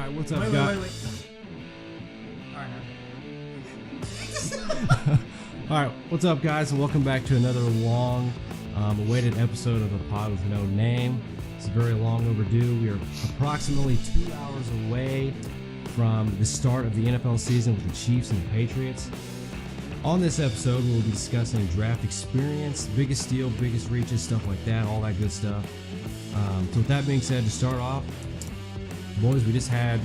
right, what's up, wait. guys? All right, what's up, guys, and welcome back to another long awaited episode of A Pod With No Name. It's very long overdue. We are approximately 2 hours away from the start of the NFL season with the Chiefs and the Patriots. On this episode, we'll be discussing draft experience, biggest steal, biggest reaches, stuff like that, all that good stuff. So with that being said, to start off, boys, we just had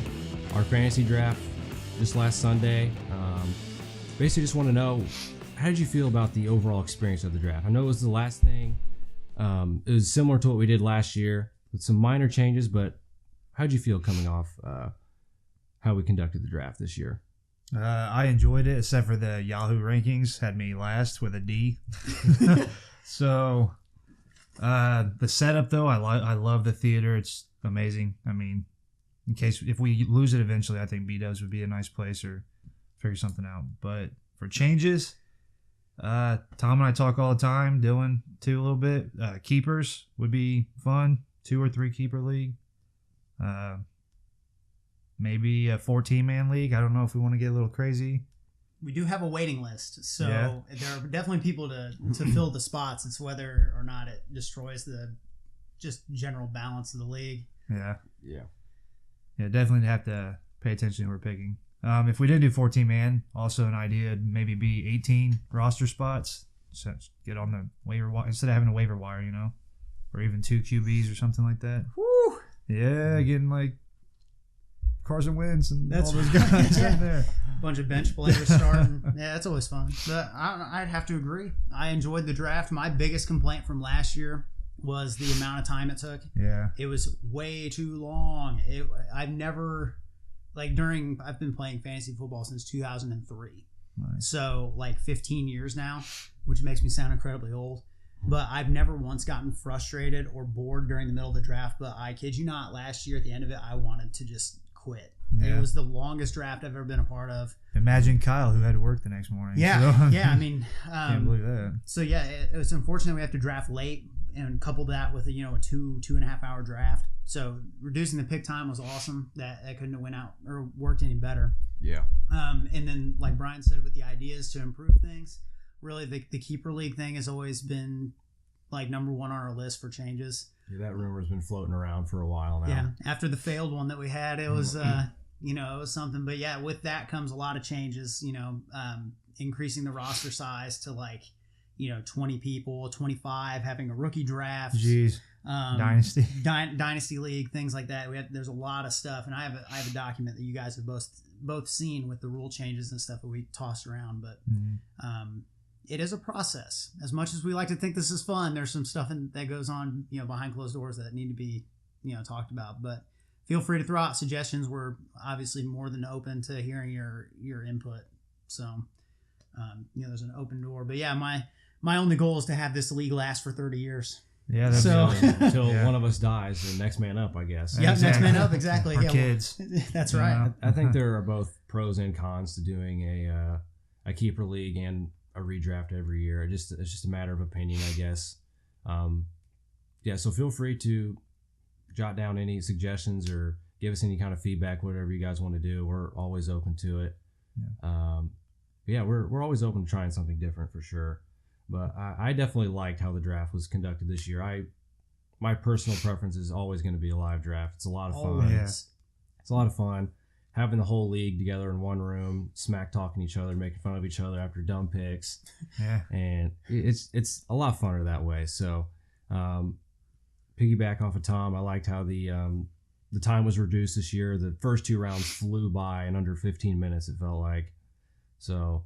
our fantasy draft just last Sunday. Basically just want to know, how did you feel about the overall experience of the draft? I know it was the last thing. It was similar to what we did last year with some minor changes, but how did you feel coming off how we conducted the draft this year? I enjoyed it, except for the Yahoo rankings had me last with a D. So the setup, though, I love the theater. It's amazing. I mean, in case if we lose it eventually, I think B-Dubs would be a nice place or figure something out. But for changes, Tom and I talk all the time. Dylan too a little bit. Keepers would be fun. 2 or 3 keeper league. Maybe a 14-man league. I don't know if we want to get a little crazy. We do have a waiting list, so Yeah. there are definitely people to fill the spots. It's whether or not it destroys the just general balance of the league. Yeah. Yeah. Yeah, definitely have to pay attention to who we're picking. If we didn't do 14-man, also an idea would maybe be 18 roster spots. So get on the waiver wire instead of having a waiver wire, you know, or even 2 QBs or something like that. Woo! Yeah, getting like Carson Wentz and That's all those right. guys Yeah. in there. Bunch of bench players starting. Yeah, that's always fun. But I'd have to agree. I enjoyed the draft. My biggest complaint from last year was the amount of time it took. Yeah. It was way too long. I've been playing fantasy football since 2003. Nice. So like 15 years now, which makes me sound incredibly old. But I've never once gotten frustrated or bored during the middle of the draft. But I kid you not, last year at the end of it, I wanted to just quit. Yeah. It was the longest draft I've ever been a part of. Imagine Kyle, who had to work the next morning. Yeah, So, yeah. I mean, can't believe that. so yeah, it was unfortunate we have to draft late and couple that with a 2.5 hour draft. So reducing the pick time was awesome. That couldn't have went out or worked any better. Yeah. And then like Bryan said, with the ideas to improve things, really the keeper league thing has always been like number one on our list for changes. Yeah, that rumor's been floating around for a while now. Yeah, after the failed one that we had, it was it was something. But yeah, with that comes a lot of changes. Increasing the roster size to 20 people, 25, having a rookie draft. Jeez. Dynasty. Dynasty league, things like that. There's a lot of stuff, and I have a document that you guys have both seen with the rule changes and stuff that we tossed around. But it is a process. As much as we like to think this is fun, there's some stuff that goes on behind closed doors that need to be talked about. But feel free to throw out suggestions. We're obviously more than open to hearing your input. So there's an open door. But yeah, my only goal is to have this league last for 30 years. Yeah, that's Until Yeah. one of us dies, the next man up, I guess. Yeah, Exactly. next man up, exactly. For Yeah, kids. That's You right. know? I think there are both pros and cons to doing a keeper league and a redraft every year. It's just a matter of opinion, I guess. So feel free to jot down any suggestions or give us any kind of feedback, whatever you guys want to do. We're always open to it. We're always open to trying something different for sure. But I definitely liked how the draft was conducted this year. My personal preference is always going to be a live draft. It's a lot of fun. Always. Yeah. It's a lot of fun having the whole league together in one room, smack talking each other, making fun of each other after dumb picks, Yeah. and it's a lot funner that way. So, piggyback off of Tom, I liked how the time was reduced this year. The first 2 rounds flew by in under 15 minutes. It felt like. So,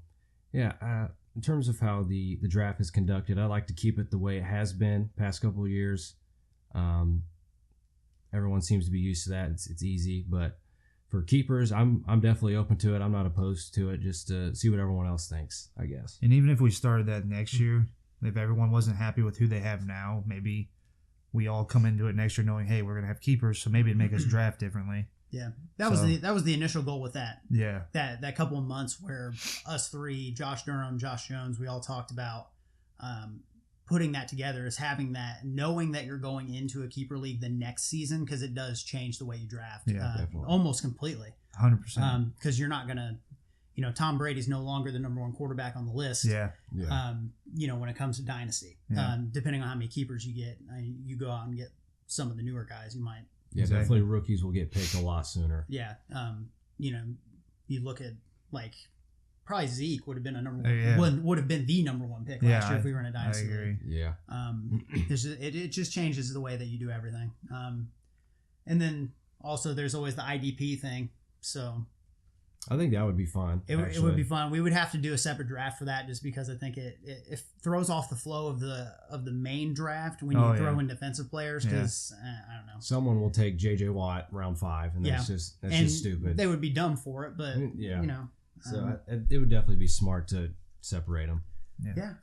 yeah. In terms of how the draft is conducted, I like to keep it the way it has been past couple of years. Everyone seems to be used to that. It's easy, but for keepers, I'm definitely open to it. I'm not opposed to it. Just to see what everyone else thinks, I guess. And even if we started that next year, if everyone wasn't happy with who they have now, maybe we all come into it next year knowing, hey, we're going to have keepers, so maybe it'd make us draft differently. Yeah, that was the initial goal with that. Yeah. That couple of months where us three, Josh Durham, Josh Jones, we all talked about putting that together is having that, knowing that you're going into a keeper league the next season, because it does change the way you draft almost completely. 100%. Because you're not going to, Tom Brady's no longer the number one quarterback on the list. Yeah. When it comes to dynasty, depending on how many keepers you get, you go out and get some of the newer guys. You might. Yeah, definitely rookies will get picked a lot sooner. Yeah. You look at probably Zeke would have been a number one, would have been the number one pick last year if we were in a dynasty. I agree. Yeah. It just changes the way that you do everything. And then also there's always the IDP thing. So I think that would be fun. It would be fun. We would have to do a separate draft for that, just because I think it throws off the flow of the main draft when you throw in defensive players, because I don't know. Someone will take JJ Watt round 5, and that's just stupid. They would be dumb for it, but So it would definitely be smart to separate them. Yeah.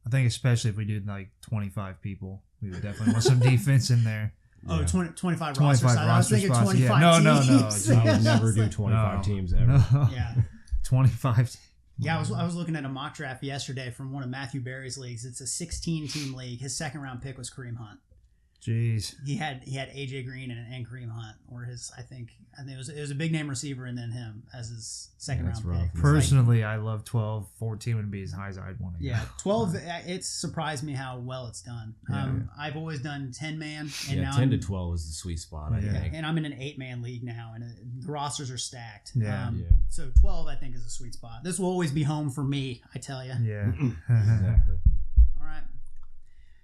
I think especially if we did 25 people, we would definitely want some defense in there. Oh, 25 roster spots. I was thinking 25 teams. I would never do 25 teams ever. No. Yeah. 25. Yeah, I was looking at a mock draft yesterday from one of Matthew Berry's leagues. It's a 16-team league. His second round pick was Kareem Hunt. Jeez. He had AJ Green and Kareem Hunt, or his I think it was a big name receiver, and then him as his second round pick. Personally, I love 12. 14 would be as high as I'd want to go. Yeah, 12. It surprised me how well it's done. I've always done 10-man, and now 10 to 12 is the sweet spot. I think. And I'm in an 8-man league now, and the rosters are stacked. Yeah. So 12, I think, is a sweet spot. This will always be home for me, I tell you. Yeah. Exactly.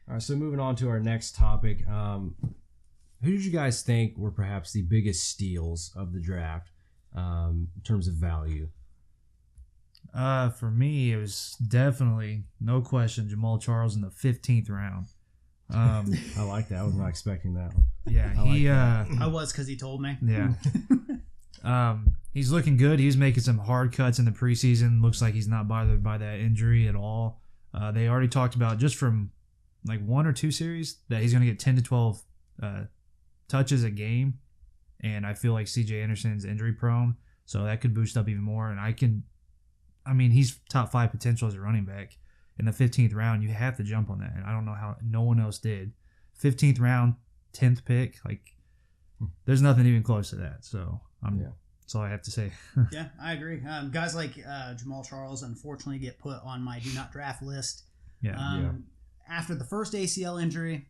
All right, so moving on to our next topic. Who did you guys think were perhaps the biggest steals of the draft in terms of value? For me, it was definitely, no question, Jamal Charles in the 15th round. I like that. I was not expecting that one. Yeah, I was, because he told me. Yeah. He's looking good. He was making some hard cuts in the preseason. Looks like he's not bothered by that injury at all. They already talked about, just from one or two series, that he's going to get 10 to 12 touches a game, and I feel like CJ Anderson's injury prone, so that could boost up even more. And he's top 5 potential as a running back in the 15th round. You have to jump on that, and I don't know how no one else did. 15th round, 10th pick, there's nothing even close to that. So that's all I have to say. Yeah, I agree. Guys like Jamal Charles unfortunately get put on my do not draft list. After the first ACL injury,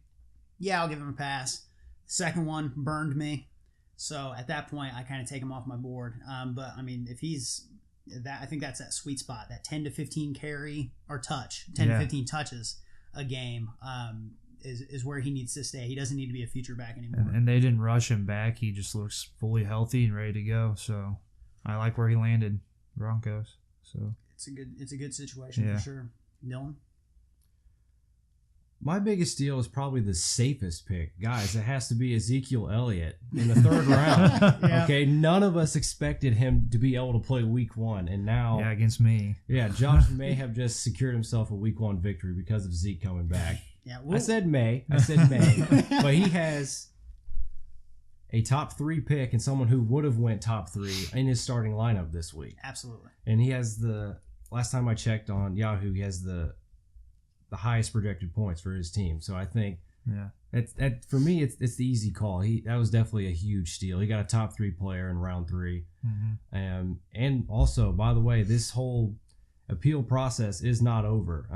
I'll give him a pass. Second one burned me, so at that point I kind of take him off my board. But if he's that, I think that's that sweet spot, that 10 to 15 carry or touch, 10 to 15 touches a game is where he needs to stay. He doesn't need to be a feature back anymore. And they didn't rush him back. He just looks fully healthy and ready to go. So I like where he landed, Broncos. So it's a good situation for sure. Dylan? My biggest deal is probably the safest pick. Guys, it has to be Ezekiel Elliott in the 3rd round. Okay, none of us expected him to be able to play week 1, and now... Yeah, against me. Yeah, Josh may have just secured himself a week 1 victory because of Zeke coming back. Yeah, I said may, but he has a top 3 pick and someone who would have went top 3 in his starting lineup this week. Absolutely. And he has last time I checked on Yahoo, he has the highest projected points for his team. So I think that for me, it's the easy call. That was definitely a huge steal. He got a top 3 player in round 3. Mm-hmm. And also, by the way, this whole appeal process is not over.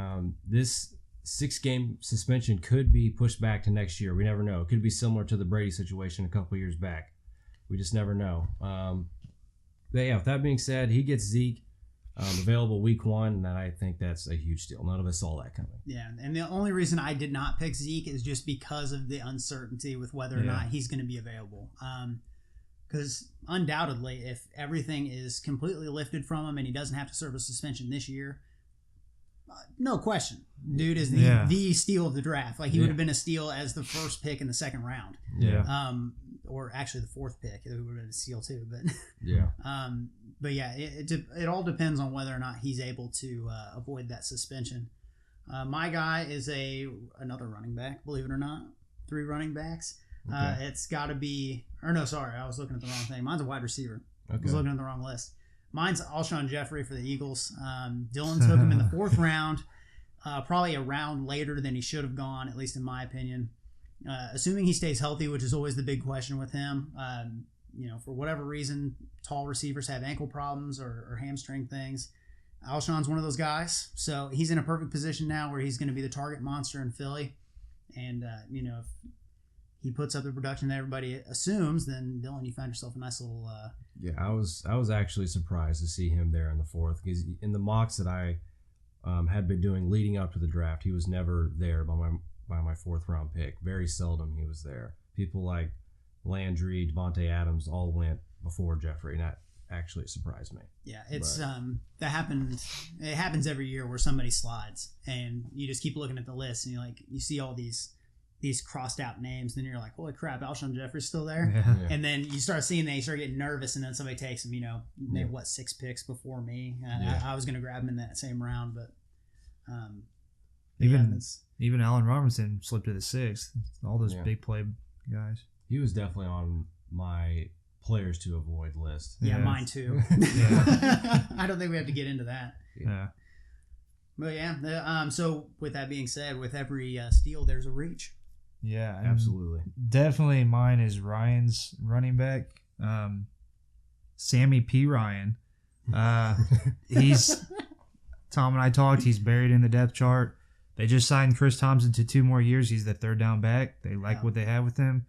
This 6-game suspension could be pushed back to next year. We never know. It could be similar to the Brady situation a couple years back. We just never know. But yeah, with that being said, he gets Zeke. Available week 1, and I think that's a huge deal. None of us saw that coming. Yeah, and the only reason I did not pick Zeke is just because of the uncertainty with whether or not he's going to be available. Because undoubtedly, if everything is completely lifted from him and he doesn't have to serve a suspension this year, no question, dude is the steal of the draft. He would have been a steal as the first pick in the 2nd round. Yeah. Or actually the 4th pick. It would have been a steal too. But But yeah, it all depends on whether or not he's able to avoid that suspension. My guy is another running back, believe it or not. 3 running backs. Okay. It's got to be, or no, sorry, I was looking at the wrong thing. Mine's a wide receiver. Okay. I was looking at the wrong list. Mine's Alshon Jeffrey for the Eagles. Dylan took him in the 4th round. probably a round later than he should have gone, at least in my opinion. Assuming he stays healthy, which is always the big question with him. For whatever reason, tall receivers have ankle problems or hamstring things. Alshon's one of those guys, so he's in a perfect position now where he's going to be the target monster in Philly. And if he puts up the production that everybody assumes, then Dylan, you found yourself a nice little. Yeah, I was actually surprised to see him there in the fourth, because in the mocks that I had been doing leading up to the draft, he was never there by my fourth round pick. Very seldom he was there. People like Landry, Devontae Adams all went before Jeffrey, and that actually surprised me. Yeah, that happens. It happens every year where somebody slides, and you just keep looking at the list, and you see all these crossed out names, then you're like, holy crap, Alshon Jeffrey's still there. Yeah. And then you start seeing that, you start getting nervous, and then somebody takes him. They 6 picks before me. I was going to grab him in that same round, but even Allen Robinson slipped to the 6th. All those big play guys. He was definitely on my players to avoid list. Yeah, mine too. I don't think we have to get into that. Yeah. But yeah, so with that being said, with every steal, there's a reach. Yeah, absolutely. Definitely mine is Ryan's running back, Sammy P. Ryan. He's Tom and I talked. He's buried in the depth chart. They just signed Chris Thompson to 2 more years. He's the third down back. They like what they have with him.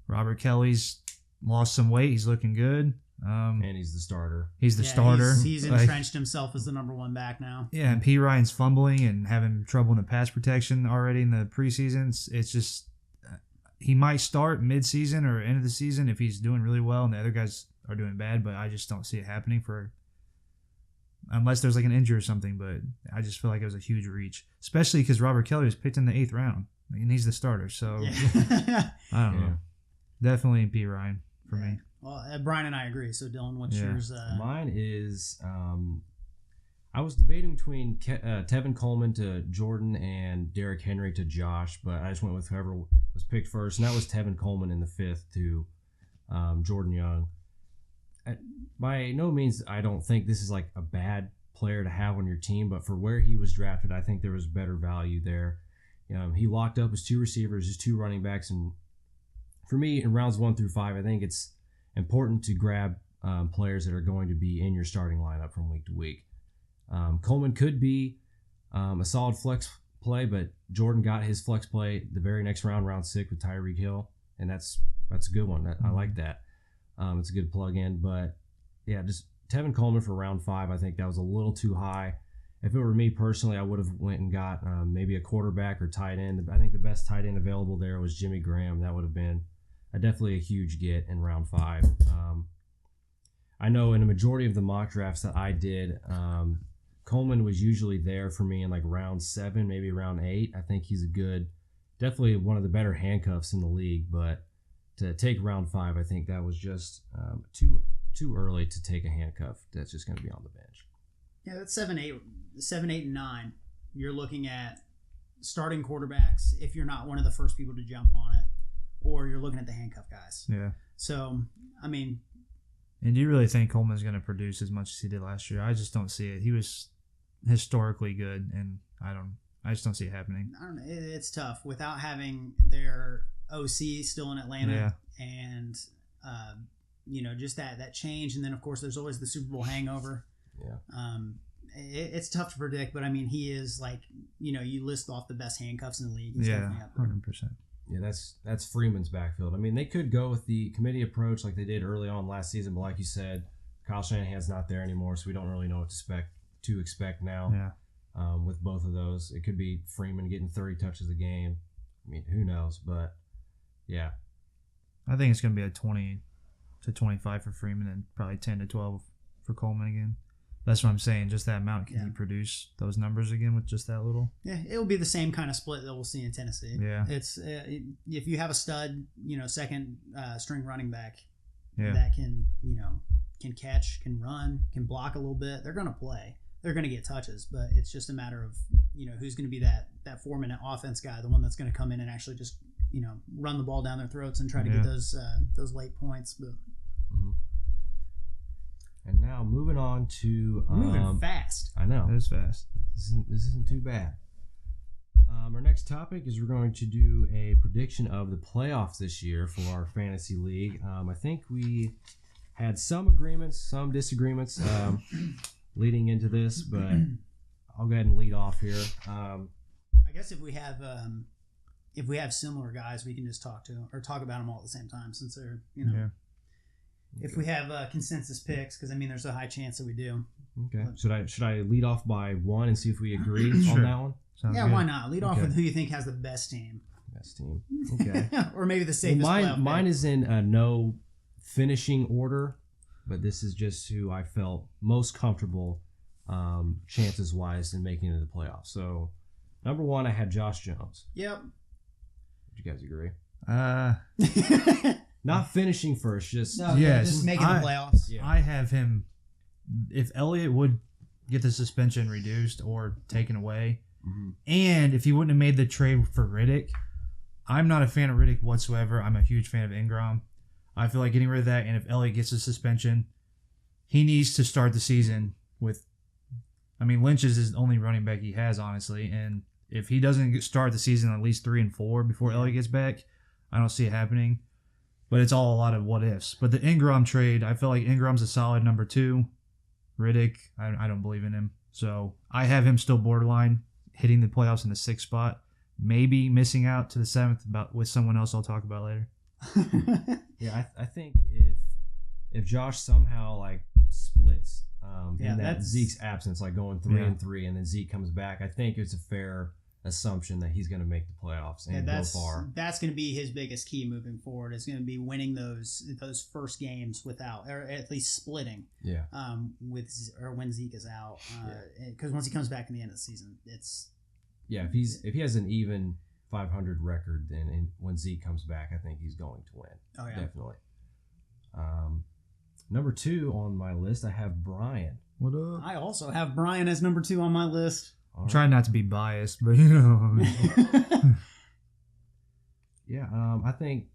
Robert Kelly's lost some weight. He's looking good. And he's the starter. He's the starter. He's entrenched himself as the number 1 back now. Yeah, and P. Ryan's fumbling and having trouble in the pass protection already in the preseason. It's just he might start mid-season or end of the season if he's doing really well and the other guys are doing bad, but I just don't see it happening unless there's like an injury or something. But I just feel like it was a huge reach, especially because Robert Kelly was picked in the 8th round and he's the starter. So I don't know. Definitely P. Ryan for me. Well, Bryan and I agree. So, Dylan, what's yours? Mine is I was debating between Tevin Coleman to Jordan and Derrick Henry to Josh, but I just went with whoever was picked first, and that was Tevin Coleman in the 5th to Jordan Young. By no means, I don't think this is like a bad player to have on your team, but for where he was drafted, I think there was better value there. He locked up his 2 receivers, his 2 running backs, and for me, in rounds 1 through 5, I think it's important to grab players that are going to be in your starting lineup from week to week. Coleman could be a solid flex play, but Jordan got his flex play the very next round, round 6 with Tyreek Hill, and that's a good one. I like that. It's a good plug-in, but yeah, just Tevin Coleman for round 5, I think that was a little too high. If it were me personally, I would have went and got maybe a quarterback or tight end. I think the best tight end available there was Jimmy Graham. That would have been definitely a huge get in round 5. I know in a majority of the mock drafts that I did, Coleman was usually there for me in like round 7, maybe round 8. I think he's definitely one of the better handcuffs in the league. But to take round 5, I think that was just too early to take a handcuff that's just going to be on the bench. Yeah, that's 7, 8, and 9. You're looking at starting quarterbacks if you're not one of the first people to jump on it, or you're looking at the handcuff guys. Yeah. So, I mean. And do you really think Coleman's going to produce as much as he did last year? I just don't see it. He was historically good, and I just don't see it happening. I don't know. It's tough without having their OC still in Atlanta, and just that change, and then of course there's always the Super Bowl hangover. Yeah. It's tough to predict, but I mean he is like you list off the best handcuffs in the league. He's 100%. Yeah, that's Freeman's backfield. I mean, they could go with the committee approach like they did early on last season, but like you said, Kyle Shanahan's not there anymore, so we don't really know what to expect now. Yeah. With both of those, it could be Freeman getting 30 touches a game. I mean, who knows? But yeah, I think it's going to be a 20 to 25 for Freeman and probably 10 to 12 for Coleman again. That's what I'm saying. Just that amount. Can you produce those numbers again with just that little? Yeah, it'll be the same kind of split that we'll see in Tennessee. Yeah. It's if you have a stud, second string running back that can catch, can run, can block a little bit, they're going to play. They're going to get touches, but it's just a matter of who's going to be that 4-minute offense guy, the one that's going to come in and actually just run the ball down their throats and try to get those late points. But. Mm-hmm. And now moving on to moving fast. I know it is fast. This isn't too bad. Our next topic is we're going to do a prediction of the playoffs this year for our fantasy league. I think we had some agreements, some disagreements leading into this, but I'll go ahead and lead off here. I guess if we have similar guys, we can just talk about them all at the same time, since they're If we have consensus picks, because there's a high chance that we do. Okay. Should I lead off by one and see if we agree on that one? Sounds Yeah, good. why not? Lead off with who you think has the best team. Best team. Okay. Or maybe the safest. Mine is in no finishing order, but this is just who I felt most comfortable chances wise in making it to the playoffs. So, number one, I had Josh Jones. Yep. Would you guys agree? Uh, Not finishing first, just just making the playoffs. Yeah. I have him. If Elliott would get the suspension reduced or taken away, and if he wouldn't have made the trade for Riddick, I'm not a fan of Riddick whatsoever. I'm a huge fan of Ingram. I feel like getting rid of that, and if Elliott gets a suspension, he needs to start the season with. Lynch is his only running back he has, honestly, and if he doesn't start the season at least 3 and 4 before Elliott gets back, I don't see it happening. But it's all a lot of what ifs. But the Ingram trade, I feel like Ingram's a solid number 2. Riddick, I don't believe in him. So I have him still borderline hitting the playoffs in the 6th spot. Maybe missing out to the 7th with someone else I'll talk about later. Yeah, I think if Josh somehow splits in that Zeke's absence, going 3 and 3, and then Zeke comes back, I think it's a fair assumption that he's going to make the playoffs and go far. That's going to be his biggest key moving forward. Is going to be winning those first games without, or at least splitting. Yeah. When Zeke is out, because once he comes back in the end of the season, it's. Yeah, if he has an even 500 record, then when Zeke comes back, I think he's going to win. Oh yeah, definitely. Number 2 on my list, I have Bryan. What up? I also have Bryan as number 2 on my list. I'm trying not to be biased, but Yeah, I think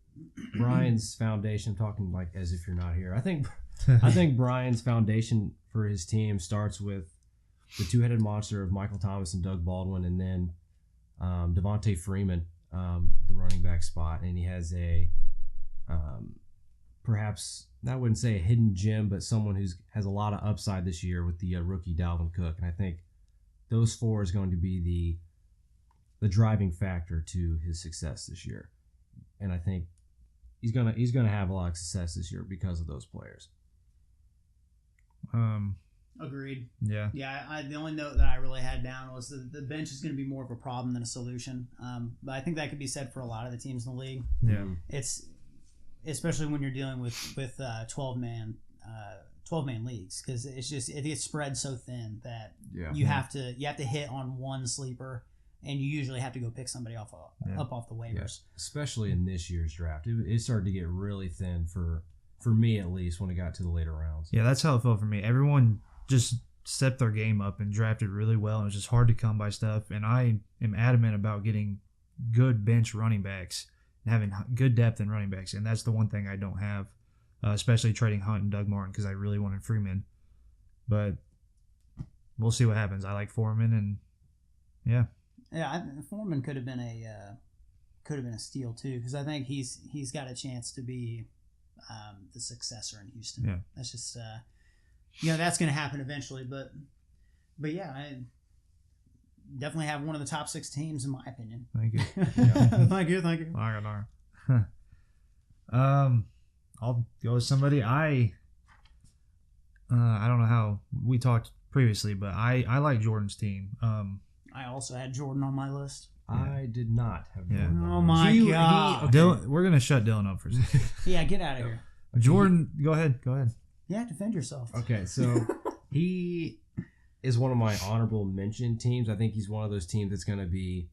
Bryan's foundation. I'm talking as if you're not here. I think Bryan's foundation for his team starts with the two-headed monster of Michael Thomas and Doug Baldwin, and then Devontae Freeman, the running back spot, and he has a perhaps I wouldn't say a hidden gem, but someone has a lot of upside this year with the rookie Dalvin Cook, and I think those 4 is going to be the driving factor to his success this year, and I think he's gonna have a lot of success this year because of those players. Agreed. Yeah. Yeah. The only note that I really had down was the bench is going to be more of a problem than a solution. But I think that could be said for a lot of the teams in the league. Yeah. It's especially when you're dealing with 12-man leagues, because it gets spread so thin that you have to hit on one sleeper, and you usually have to go pick somebody up off the waivers. Yeah. Especially in this year's draft, it started to get really thin for me, at least, when it got to the later rounds. Yeah, that's how it felt for me. Everyone just stepped their game up and drafted really well, and it was just hard to come by stuff. And I am adamant about getting good bench running backs and having good depth in running backs, and that's the one thing I don't have, especially trading Hunt and Doug Martin, because I really wanted Freeman. But we'll see what happens. I like Foreman, and yeah. Yeah, Foreman could have been a steal too, because I think he's got a chance to be the successor in Houston. Yeah. That's just that's going to happen eventually, but yeah, I definitely have one of the top 6 teams in my opinion. Thank you. Thank you. I'll go with somebody. I don't know how we talked previously, but I like Jordan's team. I also had Jordan on my list. I did not have Yeah. Jordan. Oh my god! Dylan, we're gonna shut Dylan up for a second. Yeah, get out of here. Jordan, go ahead. Yeah, defend yourself. Okay, so he is one of my honorable mention teams. I think he's one of those teams that's going to be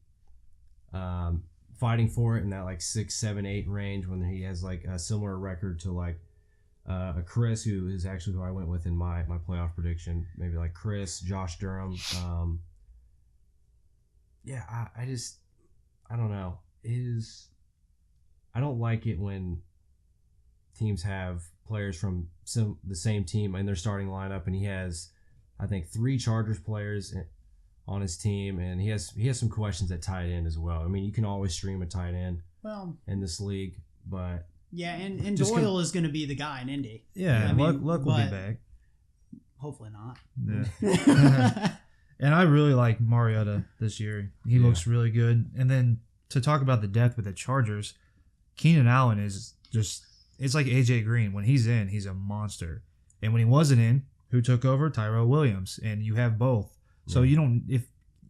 fighting for it in that 6, 7, 8 range, when he has a similar record to a Chris, who is actually who I went with in my playoff prediction. Maybe Chris, Josh Durham. I don't know. I don't like it when teams have players from the same team in their starting lineup, and he has, I think, 3 Chargers players on his team, and he has some questions at tight end as well. I mean, you can always stream a tight end in this league, but yeah, and Doyle is going to be the guy in Indy. Yeah, I mean, Luck will be back. Hopefully not. Yeah. And I really like Mariota this year. He looks really good. And then to talk about the depth with the Chargers, Keenan Allen is just, it's like AJ Green. When he's in, he's a monster. And when he wasn't in, who took over? Tyrell Williams. And you have both. So you don't, if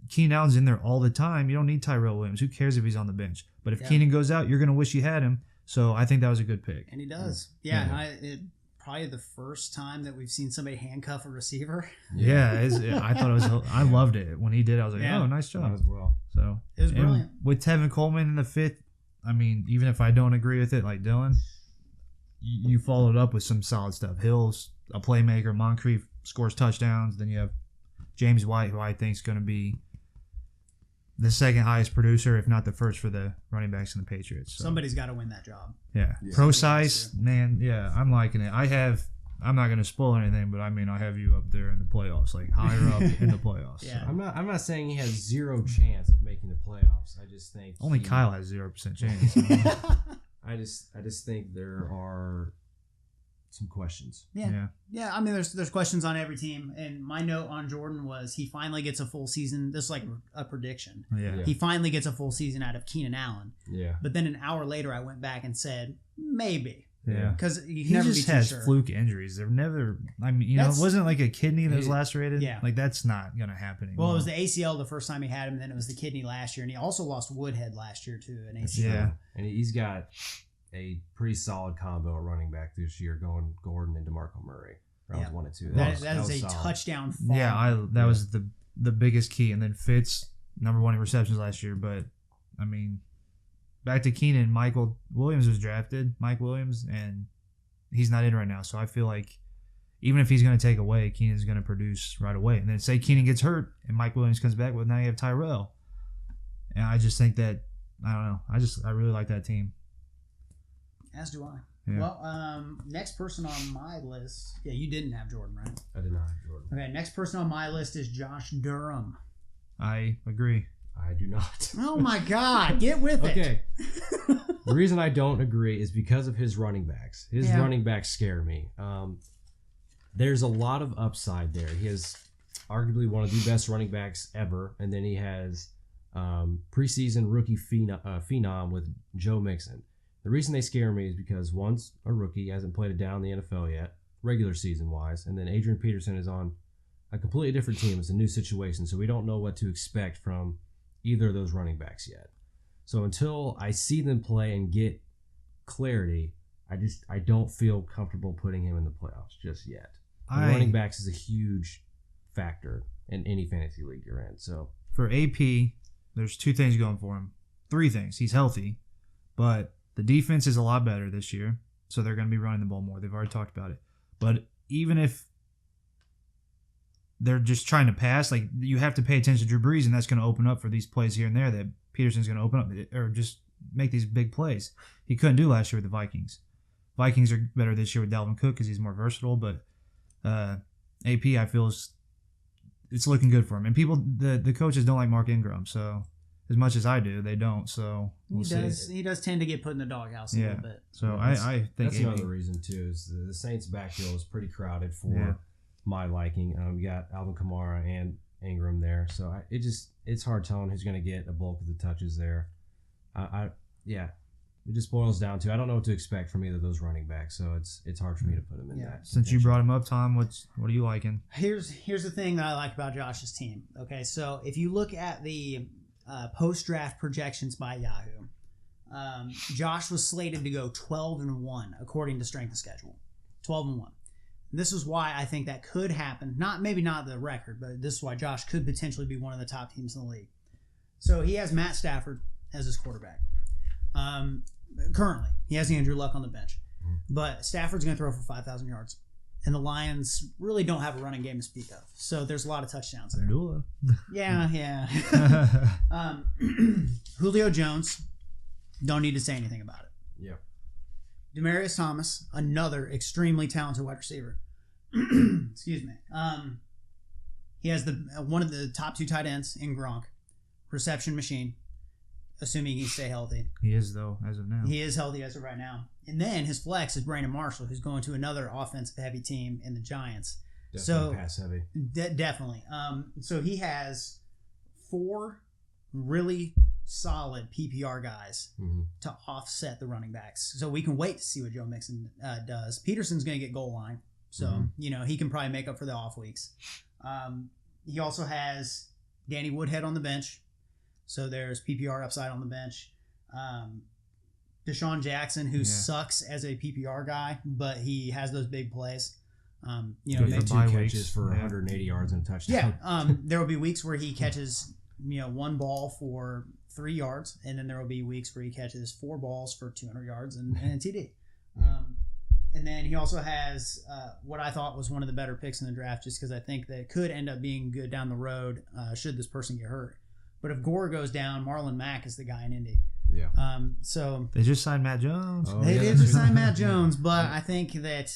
Keenan Allen's in there all the time, you don't need Tyrell Williams. Who cares if he's on the bench? But if Keenan goes out, you're going to wish you had him. So I think that was a good pick. And he does. Yeah. Probably the first time that we've seen somebody handcuff a receiver. Yeah, I thought it was. I loved it when he did. I was like, oh, nice job as well. So it was brilliant. With Tevin Coleman in the fifth, I mean, even if I don't agree with it, like Dylan, you followed up with some solid stuff. Hill's a playmaker. Moncrief scores touchdowns. Then you have James White, who I think is going to be the second highest producer, if not the first, for the running backs in the Patriots. So. Somebody's got to win that job. Yeah. Pro size, man, I'm liking it. I'm not going to spoil anything, but I mean, I have you up there in the playoffs, like higher up in the playoffs. Yeah. So. I'm not saying he has zero chance of making the playoffs. I just think only Kyle has 0% chance. I just think there are some questions. Yeah. I mean, there's questions on every team, and my note on Jordan was he finally gets a full season. This is like a prediction. Yeah. He finally gets a full season out of Keenan Allen. Yeah. But then an hour later, I went back and said maybe. Yeah. Because he just has fluke injuries. They're never. I mean, it wasn't like a kidney that was lacerated. Yeah. Like that's not gonna happen anymore. Well, it was the ACL the first time he had him, and then it was the kidney last year, and he also lost Woodhead last year to an ACL. Yeah. And he's got a pretty solid combo at running back this year, going Gordon and DeMarco Murray. Rounds 1 and 2. That is a solid touchdown fall. Yeah, that was the biggest key. And then Fitz, number 1 in receptions last year. But, I mean, back to Keenan, Michael Williams was drafted, Mike Williams, and he's not in right now. So I feel like even if he's going to take away, Keenan's going to produce right away. And then say Keenan gets hurt and Mike Williams comes back, well, now you have Tyrell. And I just think that, I don't know, I really like that team. As do I. Yeah. Well, next person on my list. Yeah, you didn't have Jordan, right? I did not have Jordan. Okay, next person on my list is Josh Durham. I agree. I do not. Oh my God, get with it. Okay. The reason I don't agree is because of his running backs. His running backs scare me. There's a lot of upside there. He has arguably one of the best running backs ever, and then he has preseason rookie phenom with Joe Mixon. The reason they scare me is because one's a rookie, hasn't played a down in the NFL yet, regular season wise, and then Adrian Peterson is on a completely different team. It's a new situation, so we don't know what to expect from either of those running backs yet. So until I see them play and get clarity, I don't feel comfortable putting him in the playoffs just yet. Running backs is a huge factor in any fantasy league you're in. So for AP, there's 2 things going for him. 3 things. He's healthy, but the defense is a lot better this year, so they're going to be running the ball more. They've already talked about it. But even if they're just trying to pass, like you have to pay attention to Drew Brees, and that's going to open up for these plays here and there that Peterson's going to open up or just make these big plays. He couldn't do last year with the Vikings. Vikings are better this year with Dalvin Cook because he's more versatile, but AP I feel it's looking good for him. And people, the coaches don't like Mark Ingram, so as much as I do, they don't. So we'll see. He does tend to get put in the doghouse a little bit. So I think that's another reason too. Is the Saints' backfield is pretty crowded for my liking. You got Alvin Kamara and Ingram there, so it's hard telling who's going to get a bulk of the touches there. It just boils down to I don't know what to expect from either of those running backs, so it's hard for me to put them in that. Since you brought him up, Tom, what are you liking? Here's the thing that I like about Josh's team. Okay, so if you look at the post-draft projections by Yahoo, Josh was slated to go 12-1 according to Strength of Schedule. 12-1. This is why I think that could happen. Maybe not the record, but this is why Josh could potentially be one of the top teams in the league. So he has Matt Stafford as his quarterback. Currently, he has Andrew Luck on the bench, but Stafford's going to throw for 5,000 yards, and the Lions really don't have a running game to speak of. So there's a lot of touchdowns there. Yeah. Julio Jones, don't need to say anything about it. Yeah. Demaryius Thomas, another extremely talented wide receiver. Excuse me. He has one of the top 2 tight ends in Gronk, reception machine, assuming he stay healthy. He is, though, as of now. He is healthy as of right now. And then his flex is Brandon Marshall, who's going to another offensive heavy team in the Giants. Definitely pass heavy. Definitely. So he has 4 really solid PPR guys to offset the running backs. So we can wait to see what Joe Mixon does. Peterson's going to get goal line. So, he can probably make up for the off weeks. He also has Danny Woodhead on the bench. So there's PPR upside on the bench. Deshaun Jackson, who sucks as a PPR guy, but he has those big plays. Maybe 2 catches for 180 yards and a touchdown. Yeah. There will be weeks where he catches, 1 ball for 3 yards, and then there will be weeks where he catches 4 balls for 200 yards and a TD. And then he also has what I thought was one of the better picks in the draft, just because I think that it could end up being good down the road should this person get hurt. But if Gore goes down, Marlon Mack is the guy in Indy. Yeah. So they just signed Matt Jones. They did just sign Matt Jones, but I think that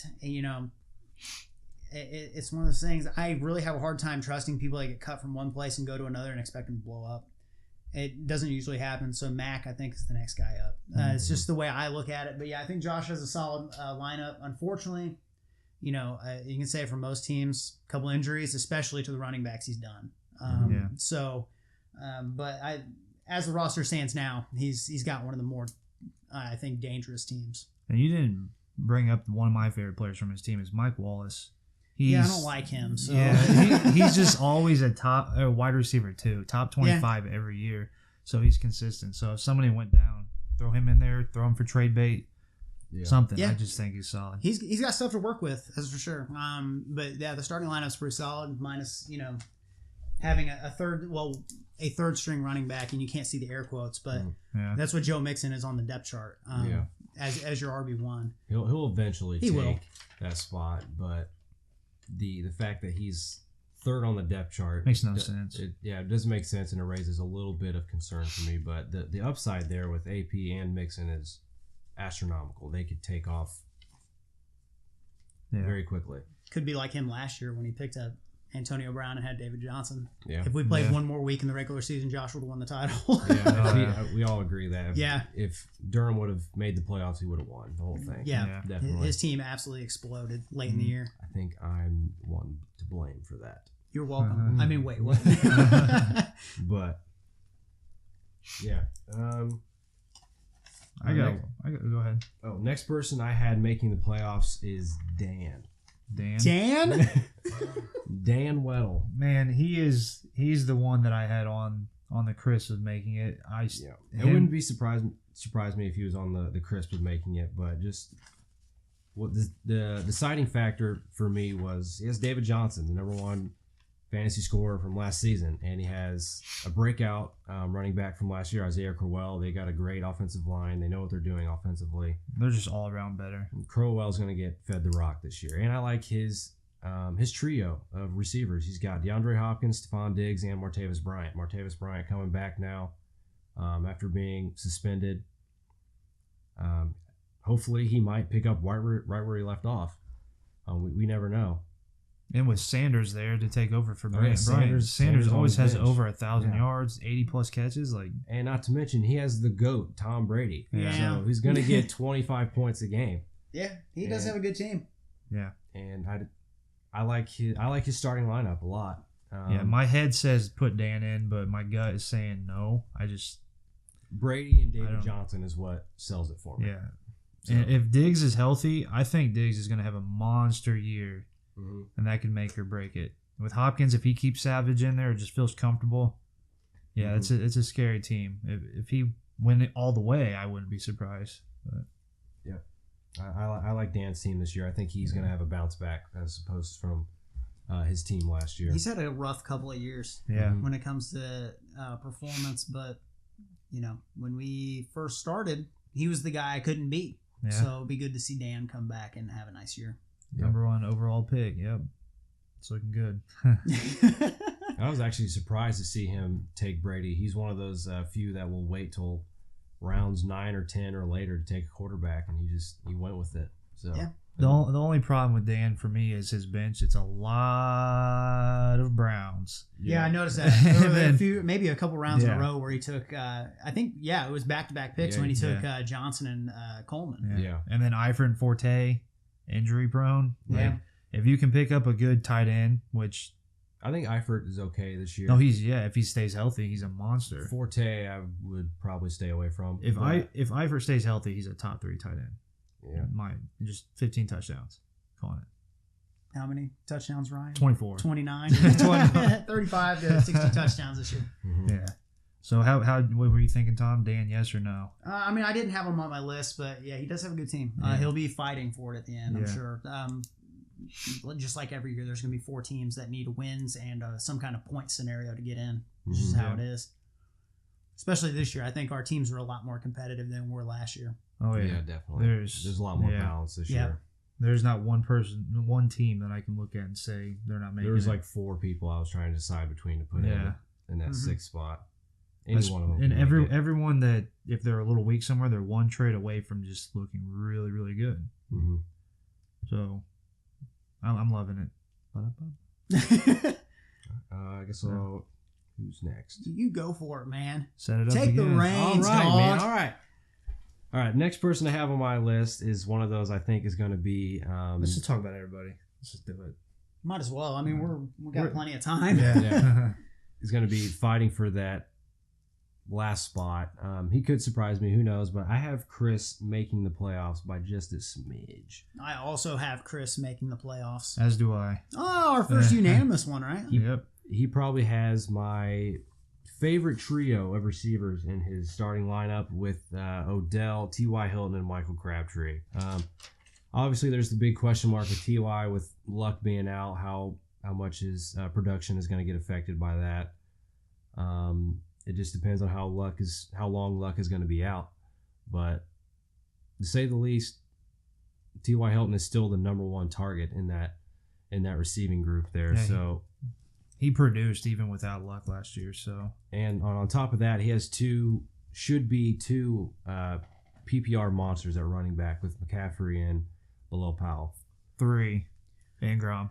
it's one of those things. I really have a hard time trusting people that get cut from one place and go to another and expect them to blow up. It doesn't usually happen. So Mack, I think, is the next guy up. It's just the way I look at it. But yeah, I think Josh has a solid lineup. Unfortunately, you can say for most teams, a couple injuries, especially to the running backs, he's done. So, but as the roster stands now, he's got one of the more, I think, dangerous teams. And you didn't bring up one of my favorite players from his team is Mike Wallace. I don't like him. So. Yeah, he's just always a top wide receiver too, top 25 every year. So he's consistent. So if somebody went down, throw him in there, throw him for trade bait, something. I just think he's solid. He's got stuff to work with, that's for sure. But yeah, the starting lineup's pretty solid. Minus having a third string running back, and you can't see the air quotes, but that's what Joe Mixon is on the depth chart. As your RB1, he'll eventually take that spot, but. The fact that he's third on the depth chart makes no sense. It doesn't make sense, and it raises a little bit of concern for me. But the upside there with AP and Mixon is astronomical. They could take off very quickly. Could be like him last year when he picked up Antonio Brown and had David Johnson. Yeah. If we played one more week in the regular season, Josh would have won the title. We all agree that. If Durham would have made the playoffs, he would have won the whole thing. Yeah, definitely. His team absolutely exploded late in the year. I think I'm one to blame for that. You're welcome. I mean, wait, what? But yeah, I got. Go ahead. Oh, next person I had making the playoffs is Dan. Dan Weddle. Man, he's the one that I had on the crisp of making it. It wouldn't be surprise me if he was on the crisp of making it, but just what the deciding factor for me was he has David Johnson, the number 1 fantasy scorer from last season, and he has a breakout running back from last year, Isaiah Crowell. They got a great offensive line. They know what they're doing offensively. They're just all around better. And Crowell's going to get fed the rock this year, and I like his trio of receivers. He's got DeAndre Hopkins, Stephon Diggs, and Martavis Bryant. Martavis Bryant coming back now after being suspended. Hopefully, he might pick up right where he left off. We never know. And with Sanders there to take over for Bryan. Sanders always has over 1,000 yards, 80+ catches. And not to mention, he has the GOAT, Tom Brady. So he's going to get 25 points a game. Yeah, he does have a good team. Yeah. And I like his starting lineup a lot. My head says put Dan in, but my gut is saying no. Brady and David Johnson is what sells it for me. Yeah. So. And if Diggs is healthy, I think Diggs is going to have a monster year. Mm-hmm. And that could make or break it. With Hopkins, if he keeps Savage in there, it just feels comfortable. Yeah, it's a scary team. If he went it all the way, I wouldn't be surprised. But. Yeah, I like Dan's team this year. I think he's going to have a bounce back as opposed from his team last year. He's had a rough couple of years when it comes to performance, but when we first started, he was the guy I couldn't beat. Yeah. So it'd be good to see Dan come back and have a nice year. Number 1 overall pick. Yep. It's looking good. I was actually surprised to see him take Brady. He's one of those few that will wait till rounds 9 or 10 or later to take a quarterback, and he went with it. So Yeah. The only problem with Dan for me is his bench. It's a lot of Browns. Yeah, I noticed that. There were And maybe a couple rounds in Yeah. a row where he took, I think, it was back-to-back picks Yeah, when he took Johnson and Coleman. Yeah. And then Eifert and Forte, injury prone. Yeah. Like, if you can pick up a good tight end, which I think Eifert is okay this year. no, if he stays healthy, he's a monster. Forte, I would probably stay away from. If but, if Eifert stays healthy, he's a top 3 tight end. yeah, Just 15 touchdowns. Calling it How many touchdowns, Ryan? 24. 29. 29. 35 to 60 touchdowns this year. Mhm. Yeah. So what were you thinking, Tom? Dan, yes or no? I mean, I didn't have him on my list, but yeah, he does have a good team. Yeah. He'll be fighting for it at the end, I'm Yeah. sure. Just like every year, there's going to be 4 teams that need wins and some kind of point scenario to get in. This is Mhm. how it is. Especially this year. I think our teams are a lot more competitive than we were last year. Oh yeah, yeah. definitely. There's a lot more balance this Yeah. year. There's not one team that I can look at and say they're not making There was it. like 4 people I was trying to decide between to put Yeah. in that Mhm. 6th spot. Any one of them. And can make it. everyone that if they're a little weak somewhere, they're one trade away from just looking really, really good. Mhm. So I'm loving it. I guess I'll. Who's next? You go for it, man. Set it up. Take the again. reins, All right, dog. man. All right. Next person I have on my list is one of those I think is going to be. Let's just talk about everybody. Let's just do it. Might as well. I mean, we got We're- plenty of time. Yeah. is going to be fighting for that last spot. He could surprise me. Who knows? But I have Chris making the playoffs by just a smidge. I also have Chris making the playoffs. As do I. Oh, our first unanimous one, right? Yep. He probably has my favorite trio of receivers in his starting lineup with Odell, T.Y. Hilton, and Michael Crabtree. Obviously, there's the big question mark with T.Y. with Luck being out, how much his production is going to get affected by that. It just depends on how long Luck is going to be out. But to say the least, T.Y. Hilton is still the number 1 target in that receiving group there. Yeah, So. He produced even without Luck last year. So And on top of that, he has two PPR monsters at running back with McCaffrey and Bilal Powell. 3 Ingram.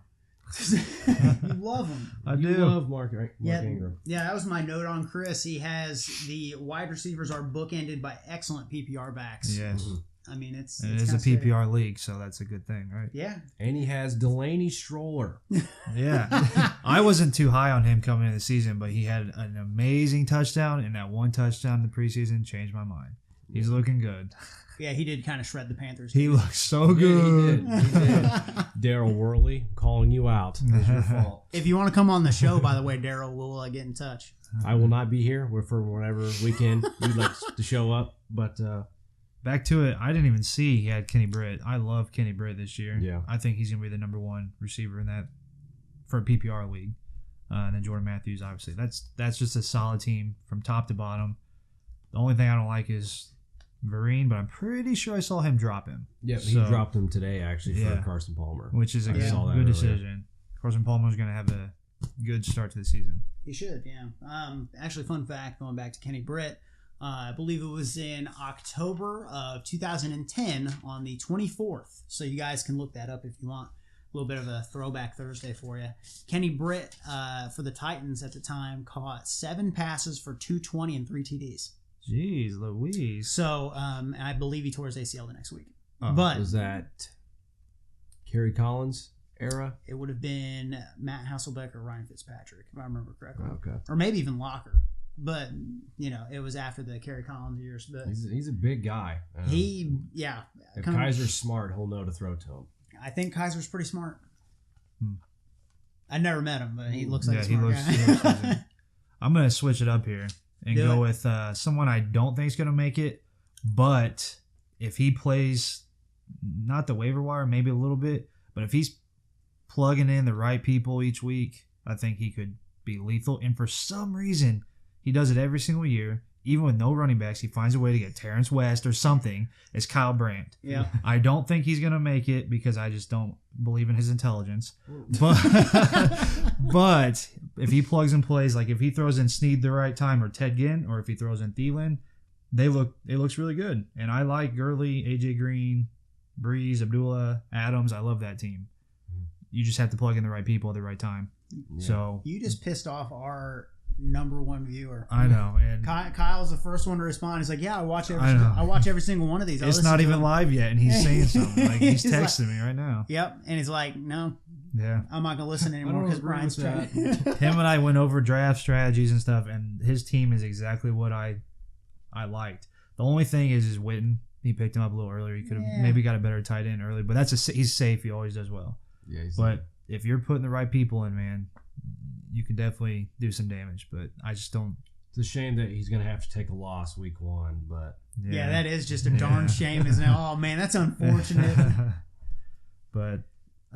You love him. I You do. love Mark Yeah, Ingram. yeah, that was my note on Chris. He has the wide receivers are bookended by excellent PPR backs. Yes. Mhm. I mean, it's And it is a kinda scary. PPR league, so that's a good thing, right? Yeah. And he has Delaney Stroller. Yeah. I wasn't too high on him coming into the season, but he had an amazing touchdown, and that one touchdown in the preseason changed my mind. He's looking good. Yeah, he did kind of shred the Panthers. He looks so Yeah, good. he did. Daryl Worley, calling you out. It's your fault. If you want to come on the show, by the way, Daryl, we'll get in touch. I will not be here for whatever weekend you'd like to show up. But Back to it, I didn't even see he had Kenny Britt. I love Kenny Britt this year. Yeah. I think he's going to be the number 1 receiver in that for a PPR league. And then Jordan Matthews, obviously. That's just a solid team from top to bottom. The only thing I don't like is Vereen, but I'm pretty sure I saw him drop him. yeah, he So- dropped him today actually for Yeah. Carson Palmer. Which is a I good, saw that good earlier. decision. Carson Palmer's going to have a good start to the season. He should, yeah. Actually, fun fact, going back to Kenny Britt, I believe it was in October of 2010 on the 24th. So you guys can look that up if you want. A little bit of a throwback Thursday for you. Kenny Britt, for the Titans at the time, caught 7 passes for 220 and 3 TDs. Jeez, Louise. So I believe he tore his ACL the next week. Oh, but Was that Kerry Collins era? it would have been Matt Hasselbeck or Ryan Fitzpatrick, if I remember correctly. Okay. Or maybe even Locker. But, it was after the Kerry Collins years. But He's a big guy. if Kaiser's smart, he'll know to throw to him. I think Kaiser's pretty smart. Hmm. I never met him, but he looks like Yeah, a he smart looks- guy. he looks decent. I'm going to switch it up here and Do go it. with someone I don't think is going to make it, but if he plays, not the waiver wire, maybe a little bit, but if he's plugging in the right people each week, I think he could be lethal. And for some reason, he does it every single year. Even with no running backs, he finds a way to get Terrence West or something. It's Kyle Brandt. Yeah. I don't think he's going to make it because I just don't believe in his intelligence. But but if he plugs and plays, like if he throws in Snead the right time or Ted Ginn, or if he throws in Thielen, it looks really good. And I like Gurley, AJ Green, Breeze, Abdullah, Adams. I love that team. You just have to plug in the right people at the right time. Yeah. So You just pissed off our number one viewer. I know, and Kyle's the first one to respond. He's like, "Yeah, I watch every single one of these. it's not even live yet, and he's saying something. Like he's He's texting me right now. Yep, and he's like, "No, Yeah, I'm not gonna listen anymore because agree Brian's with trying." him and I went over draft strategies and stuff, and his team is exactly what I liked. The only thing is Witten. He picked him up a little earlier. He could have maybe got a better tight end early, but he's safe. He always does well. Yeah, But if you're putting the right people in, man, you can definitely do some damage. But I just don't. It's a shame that he's going to have to take a loss week 1, but Yeah, that is just a darn shame, isn't it? Oh man, that's unfortunate. But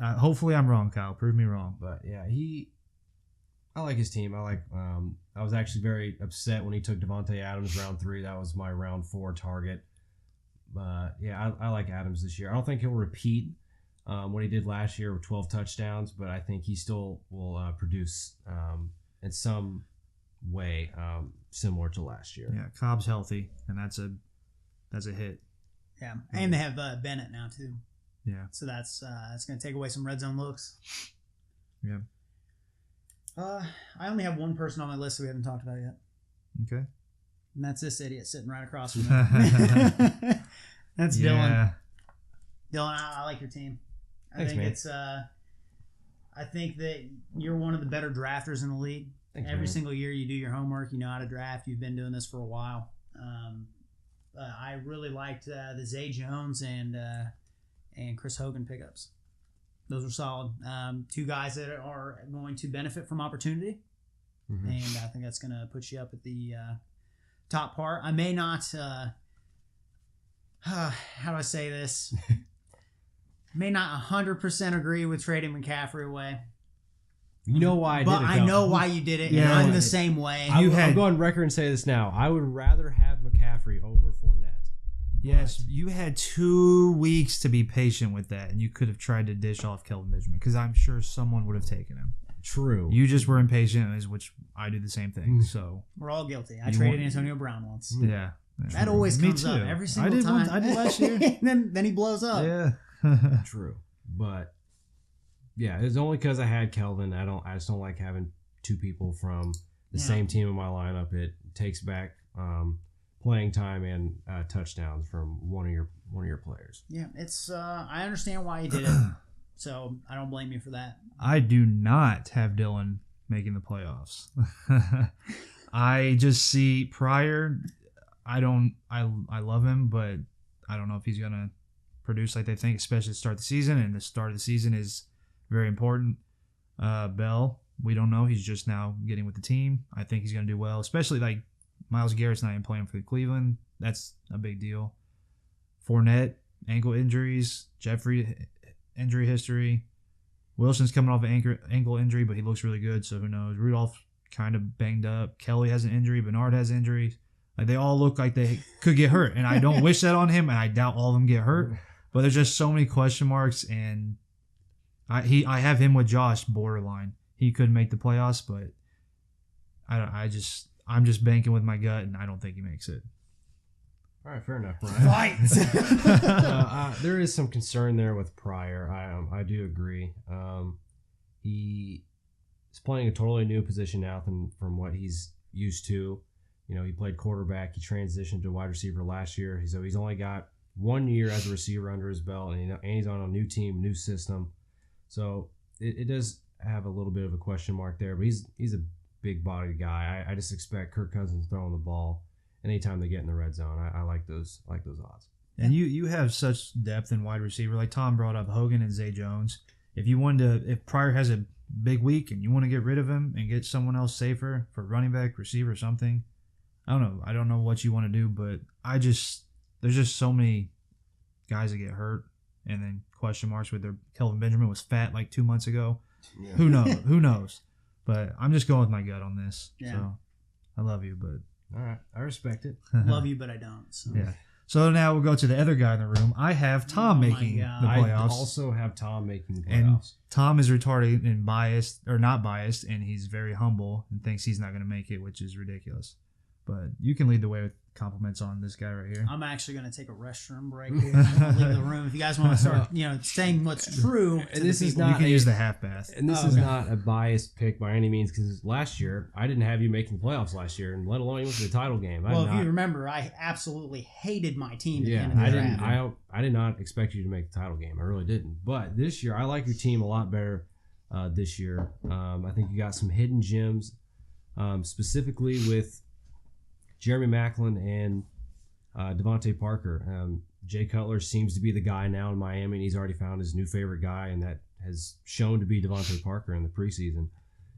hopefully I'm wrong, Kyle. Prove me wrong. But yeah, I like his team. I was actually very upset when he took Devontae Adams round 3. That was my round 4 target. But yeah, I like Adams this year. I don't think he'll repeat what he did last year with 12 touchdowns, but I think he still will produce in some way similar to last year. Yeah, Cobb's healthy, and that's a hit. Yeah, and they have Bennett now too. Yeah. So that's going to take away some red zone looks. Yeah. I only have one person on my list that we haven't talked about yet, Okay. and that's this idiot sitting right across from me. That's Dylan. Yeah. Dylan, I like your team. Thanks, think man. it's I think that you're one of the better drafters in the league. Thanks, Every man. single year you do your homework, you know how to draft. You've been doing this for a while. I really liked the Zay Jones and Chris Hogan pickups. Those were solid. 2 guys that are going to benefit from opportunity, Mhm. and I think that's going to put you up at the top part. I may not. How do I say this? May not 100% agree with trading McCaffrey away. You know why I But did it, I though. know why you did it, Yeah. and I'm the same way. I'll had- go on record and say this now. I would rather have McCaffrey over Fournette. Yes, you had 2 weeks to be patient with that, and you could have tried to dish off Kelvin Benjamin because I'm sure someone would have taken him. True. You just were impatient, which I do the same thing. So We're all guilty. I You traded want- Antonio Brown once. yeah, That always Me comes up too. every single I did time. I did last year. then he blows up. Yeah. True. But yeah, it's only because I had Kelvin. I just don't like having 2 people from the Yeah. same team in my lineup. It takes back playing time and touchdowns from one of your players. Yeah, it's. I understand why you did it, so I don't blame you for that. I do not have Dylan making the playoffs. I just see Pryor. I love him, but I don't know if he's gonna produce like they think, especially to start the season. And the start of the season is very important. Bell, we don't know. He's just now getting with the team. I think he's gonna do well, especially like Myles Garrett's not even playing for Cleveland. That's a big deal. Fournette, ankle injuries. Jeffrey, injury history. Wilson's coming off an ankle injury, but he looks really good, so who knows? Rudolph kind of banged up. Kelly has an injury. Bernard has injuries. Like they all look like they could get hurt, and I don't wish that on him, and I doubt all of them get hurt. But there's just so many question marks, and I have him with Josh borderline. He could make the playoffs, but I'm just banking with my gut, and I don't think he makes it. All right, fair enough, Brian. Fight. There is some concern there with Pryor. I do agree. He is playing a totally new position now from what he's used to. You know, he played quarterback. He transitioned to wide receiver last year. So he's only got 1 year as a receiver under his belt, and he's on a new team, new system. So it does have a little bit of a question mark there. But he's a big bodied guy. I just expect Kirk Cousins throwing the ball anytime they get in the red zone. I like those odds. And you have such depth in wide receiver. Like Tom brought up Hogan and Zay Jones. If Pryor has a big week and you want to get rid of him and get someone else safer for running back, receiver, something, I don't know. I don't know what you want to do, but there's just so many guys that get hurt and then question marks with their Kelvin Benjamin was fat like 2 months ago. Yeah. Who knows? Who knows? But I'm just going with my gut on this. Yeah. So I love you, but All right, I respect it. Love you, but I don't. So. yeah. So now we'll go to the other guy in the room. I have Tom Oh my making the God. I playoffs. also have Tom making the And playoffs. Tom is retarded and biased, or not biased, and he's very humble and thinks he's not going to make it, which is ridiculous. But you can lead the way with compliments on this guy right here. I'm actually going to take a restroom break here. I'll leave the room. If you guys want to start, saying what's true. And this is You not can use the half bath. And this is not a biased pick by any means, because last year I didn't have you making the playoffs last year, and let alone even to the title game. Well, if you remember, I absolutely hated my team. At the end of the I draft. didn't. I did not expect you to make the title game. I really didn't. But this year, I like your team a lot better. This year, I think you got some hidden gems, specifically with Jeremy Maclin and Devontae Parker. Jay Cutler seems to be the guy now in Miami, and he's already found his new favorite guy, and that has shown to be Devontae Parker in the preseason.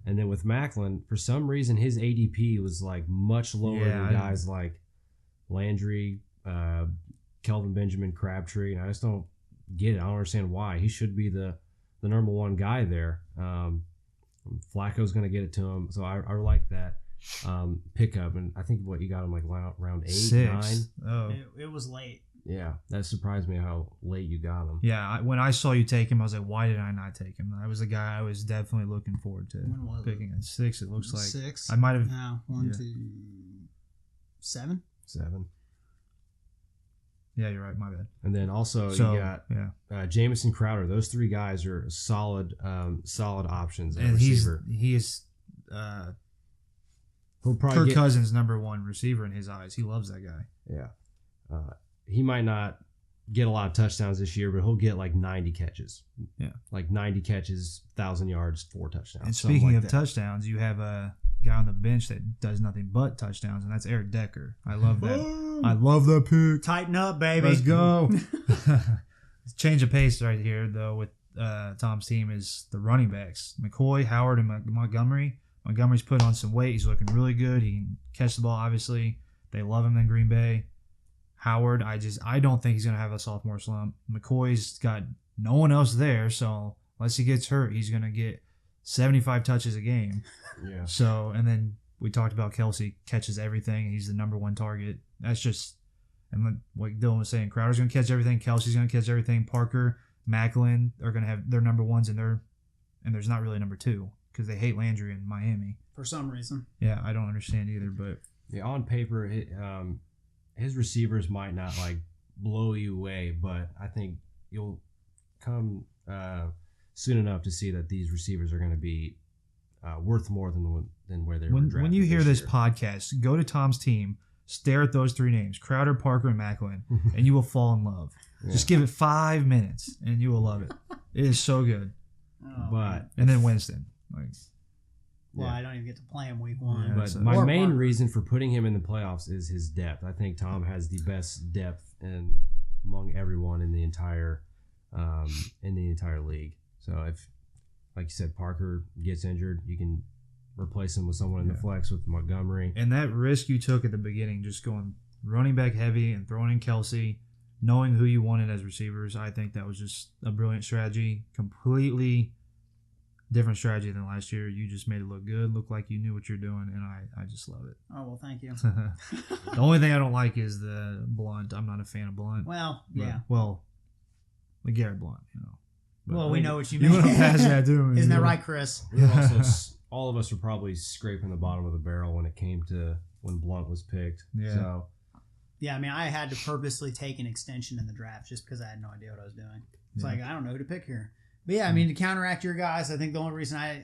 And then with Maclin, for some reason, his ADP was like much lower than guys like Landry, Kelvin Benjamin, Crabtree, and I just don't get it. I don't understand why. He should be the number one guy there. Flacco's going to get it to him, so I like that pickup. And I think what you got him like round 8, 6. 9. Oh, It was late. Yeah, that surprised me how late you got him. yeah. When I saw you take him, I was like, why did I not take him? That was the guy I was definitely looking forward to When was picking. At 6, it looks like 6. I might have. No, 1, Yeah. 2, 7. 7. Yeah, you're right. My bad. And then also So you got yeah, Jamison Crowder. Those 3 guys are solid options at and receiver. he is He'll probably Kirk get, Cousins' number 1 receiver in his eyes. He loves that guy. yeah. He might not get a lot of touchdowns this year, but he'll get like 90 catches. Yeah. Like 90 catches, 1,000 yards, 4 touchdowns. And something speaking like of that. touchdowns, you have a guy on the bench that does nothing but touchdowns, and that's Eric Decker. I love that. I love that pick. Tighten up, baby. Let's go. Change of pace right here, though, with Tom's team is the running backs. McCoy, Howard, and Montgomery. Montgomery's put on some weight. He's looking really good. He can catch the ball, obviously. They love him in Green Bay. Howard, I don't think he's going to have a sophomore slump. McCoy's got no one else there, so unless he gets hurt, he's going to get 75 touches a game. Yeah. So, and then we talked about Kelsey catches everything. He's the number 1 target. That's just, and like Dylan was saying, Crowder's going to catch everything. Kelsey's going to catch everything. Parker, Maclin are going to have their number 1s and there's not really number 2 because they hate Landry in Miami. For some reason. Yeah, I don't understand either, but Yeah, on paper, his receivers might not like blow you away, but I think you'll come soon enough to see that these receivers are going to be worth more than where they were drafted. When you hear this year. podcast, go to Tom's team, stare at those 3 names, Crowder, Parker, and Maclin, and you will fall in love. Yeah. Just give it 5 minutes, and you will love it. It is so good. Oh, But And then Winston. Like, well, yeah. I don't even get to play him week 1. Yeah. But So- my Or main Parker. reason for putting him in the playoffs is his depth. I think Tom has the best depth among everyone in the entire league. So if, like you said, Parker gets injured, you can replace him with someone in the flex with Montgomery. and that risk you took at the beginning, just going running back heavy and throwing in Kelsey, knowing who you wanted as receivers, I think that was just a brilliant strategy. Completely different strategy than last year. You just made it look good, look like you knew what you're doing, and I just love it. Oh, well, thank you. The only thing I don't like is the Blunt. I'm not a fan of Blunt. Well, But- yeah. Well, the Garrett Blunt, But Well, we know what you you mean. want to pass that to him. Isn't that right, Chris? We were also, all of us were probably scraping the bottom of the barrel when it came to when Blunt was picked. Yeah. So Yeah, I mean, I had to purposely take an extension in the draft just because I had no idea what I was doing. It's like, I don't know who to pick here. But yeah, I mean, to counteract your guys, I think the only reason I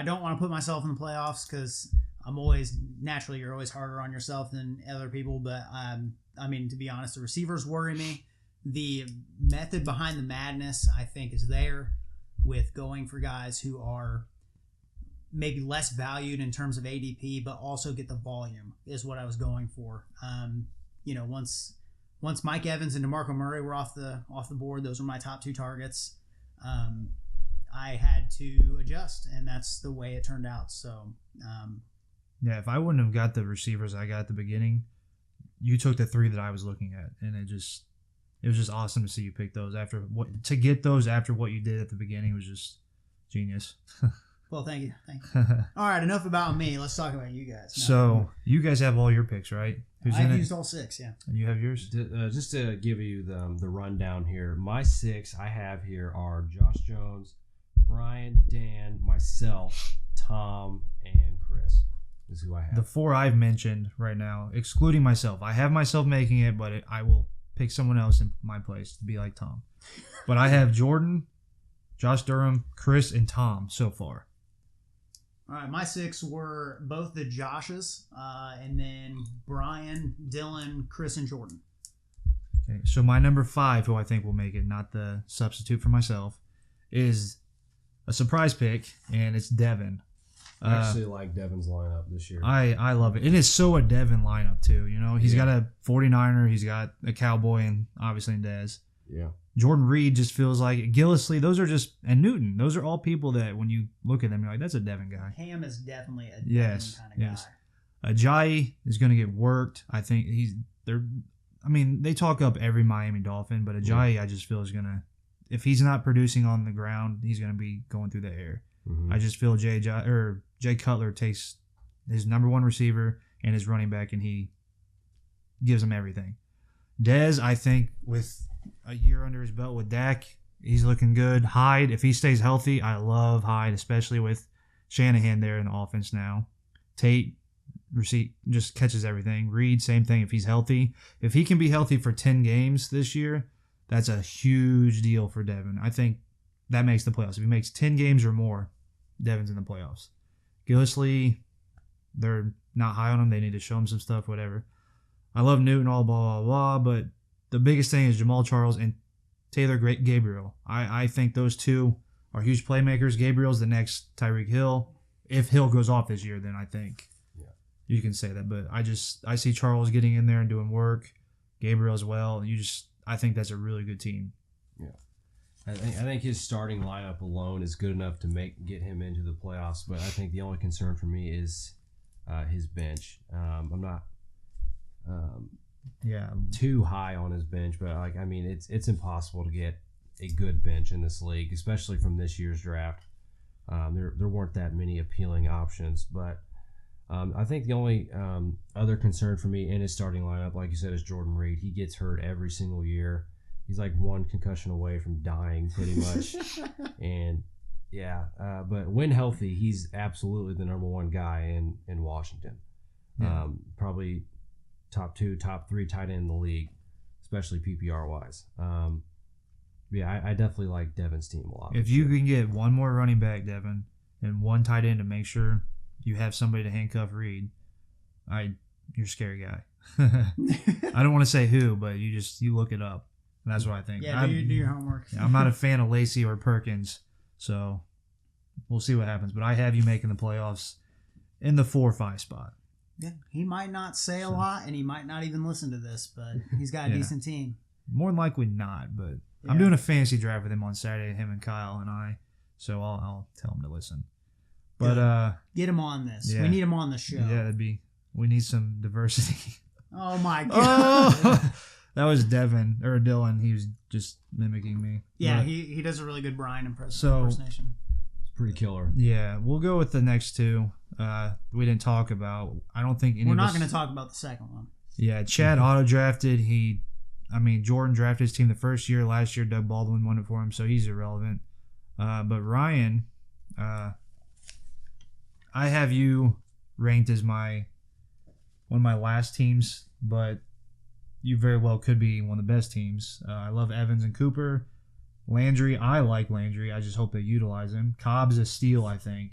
don't want to put myself in the playoffs because you're always harder on yourself than other people. But I mean, to be honest, the receivers worry me. The method behind the madness, I think, is there with going for guys who are maybe less valued in terms of ADP, but also get the volume is what I was going for. Once Mike Evans and DeMarco Murray were off the board, those were my top 2 targets. I had to adjust, and that's the way it turned out. So, Yeah, if I wouldn't have got the receivers I got at the beginning, you took the 3 that I was looking at, and it was just awesome to see you pick those after what you did at the beginning was just genius. well, thank you. All right, enough about me. Let's talk about you guys. now. So you guys have all your picks, right? Who's in I've it? used all 6, yeah. And you have yours? just to give you the rundown here, my 6 I have here are Josh Jones, Bryan, Dan, myself, Tom, and Chris. is who I have. The 4 I've mentioned right now, excluding myself. I have myself making it, but I will pick someone else in my place to be like Tom. But I have Jordan, Josh Durham, Chris, and Tom so far. All right, my 6 were both the Joshes, and then Bryan, Dylan, Chris, and Jordan. Okay, so my number 5, who I think will make it, not the substitute for myself, is a surprise pick, and it's Devin. I actually like Devin's lineup this year. I love it. It is so a Devin lineup, too. You know, he's got a 49er, he's got a Cowboy, and obviously Dez. Yeah. Jordan Reed just feels like Gillisley. Those are just, and Newton. Those are all people that when you look at them, you're like, that's a Devin guy. Ham is definitely a Devin kind of guy. Ajayi is going to get worked. I think they talk up every Miami Dolphin, but Ajayi I just feel is going to, if he's not producing on the ground, he's going to be going through the air. Mm-hmm. I just feel Jay Cutler takes his number 1 receiver and his running back, and he gives him everything. Dez, I think, with a year under his belt with Dak, he's looking good. Hyde, if he stays healthy, I love Hyde, especially with Shanahan there in the offense now. Tate, just catches everything. Reed, same thing. If he's healthy, if he can be healthy for 10 games this year, that's a huge deal for Devin. I think that makes the playoffs. If he makes 10 games or more, Devin's in the playoffs. Gillisley, they're not high on him. They need to show him some stuff, whatever. I love Newton, all blah, blah, blah, but the biggest thing is Jamal Charles and Taylor Gabriel. I think those two are huge playmakers. Gabriel's the next Tyreek Hill. If Hill goes off this year, then I think you can say that. But I see Charles getting in there and doing work. Gabriel as well. I think that's a really good team. Yeah. I think his starting lineup alone is good enough to get him into the playoffs. But I think the only concern for me is his bench. I'm not too high on his bench, but it's impossible to get a good bench in this league, especially from this year's draft. There weren't that many appealing options, but I think the only other concern for me in his starting lineup, like you said, is Jordan Reed. He gets hurt every single year. He's like 1 concussion away from dying, pretty much. And but when healthy, he's absolutely the number 1 guy in Washington. Yeah. Probably top 2, top 3 tight end in the league, especially PPR wise. I definitely like Devin's team a lot. If you can get 1 more running back, Devin, and 1 tight end to make sure you have somebody to handcuff Reed, you're a scary guy. I don't want to say who, but you look it up. And that's what I think. Yeah, do your homework. I'm not a fan of Lacey or Perkins, so we'll see what happens. But I have you making the playoffs in the 4 or 5 spot. Yeah, he might not say a lot, and he might not even listen to this, but he's got a decent team. More than likely not, but I'm doing a fantasy draft with him on Saturday, him and Kyle and I, so I'll tell him to listen. But get him on this. We need him on the show. Yeah, we need some diversity. Oh my god. That was Dylan. He was just mimicking me. Yeah, but he does a really good Bryan impersonation. It's pretty killer. Yeah, we'll go with the next 2. We didn't talk about. I don't think we're not going to talk about the second one. Yeah, Chad auto drafted. Jordan drafted his team the first year. Last year, Doug Baldwin won it for him, so he's irrelevant. But Ryan, I have you ranked as one of my last teams, but you very well could be one of the best teams. I love Evans and Cooper. Landry, I like Landry. I just hope they utilize him. Cobb's a steal, I think.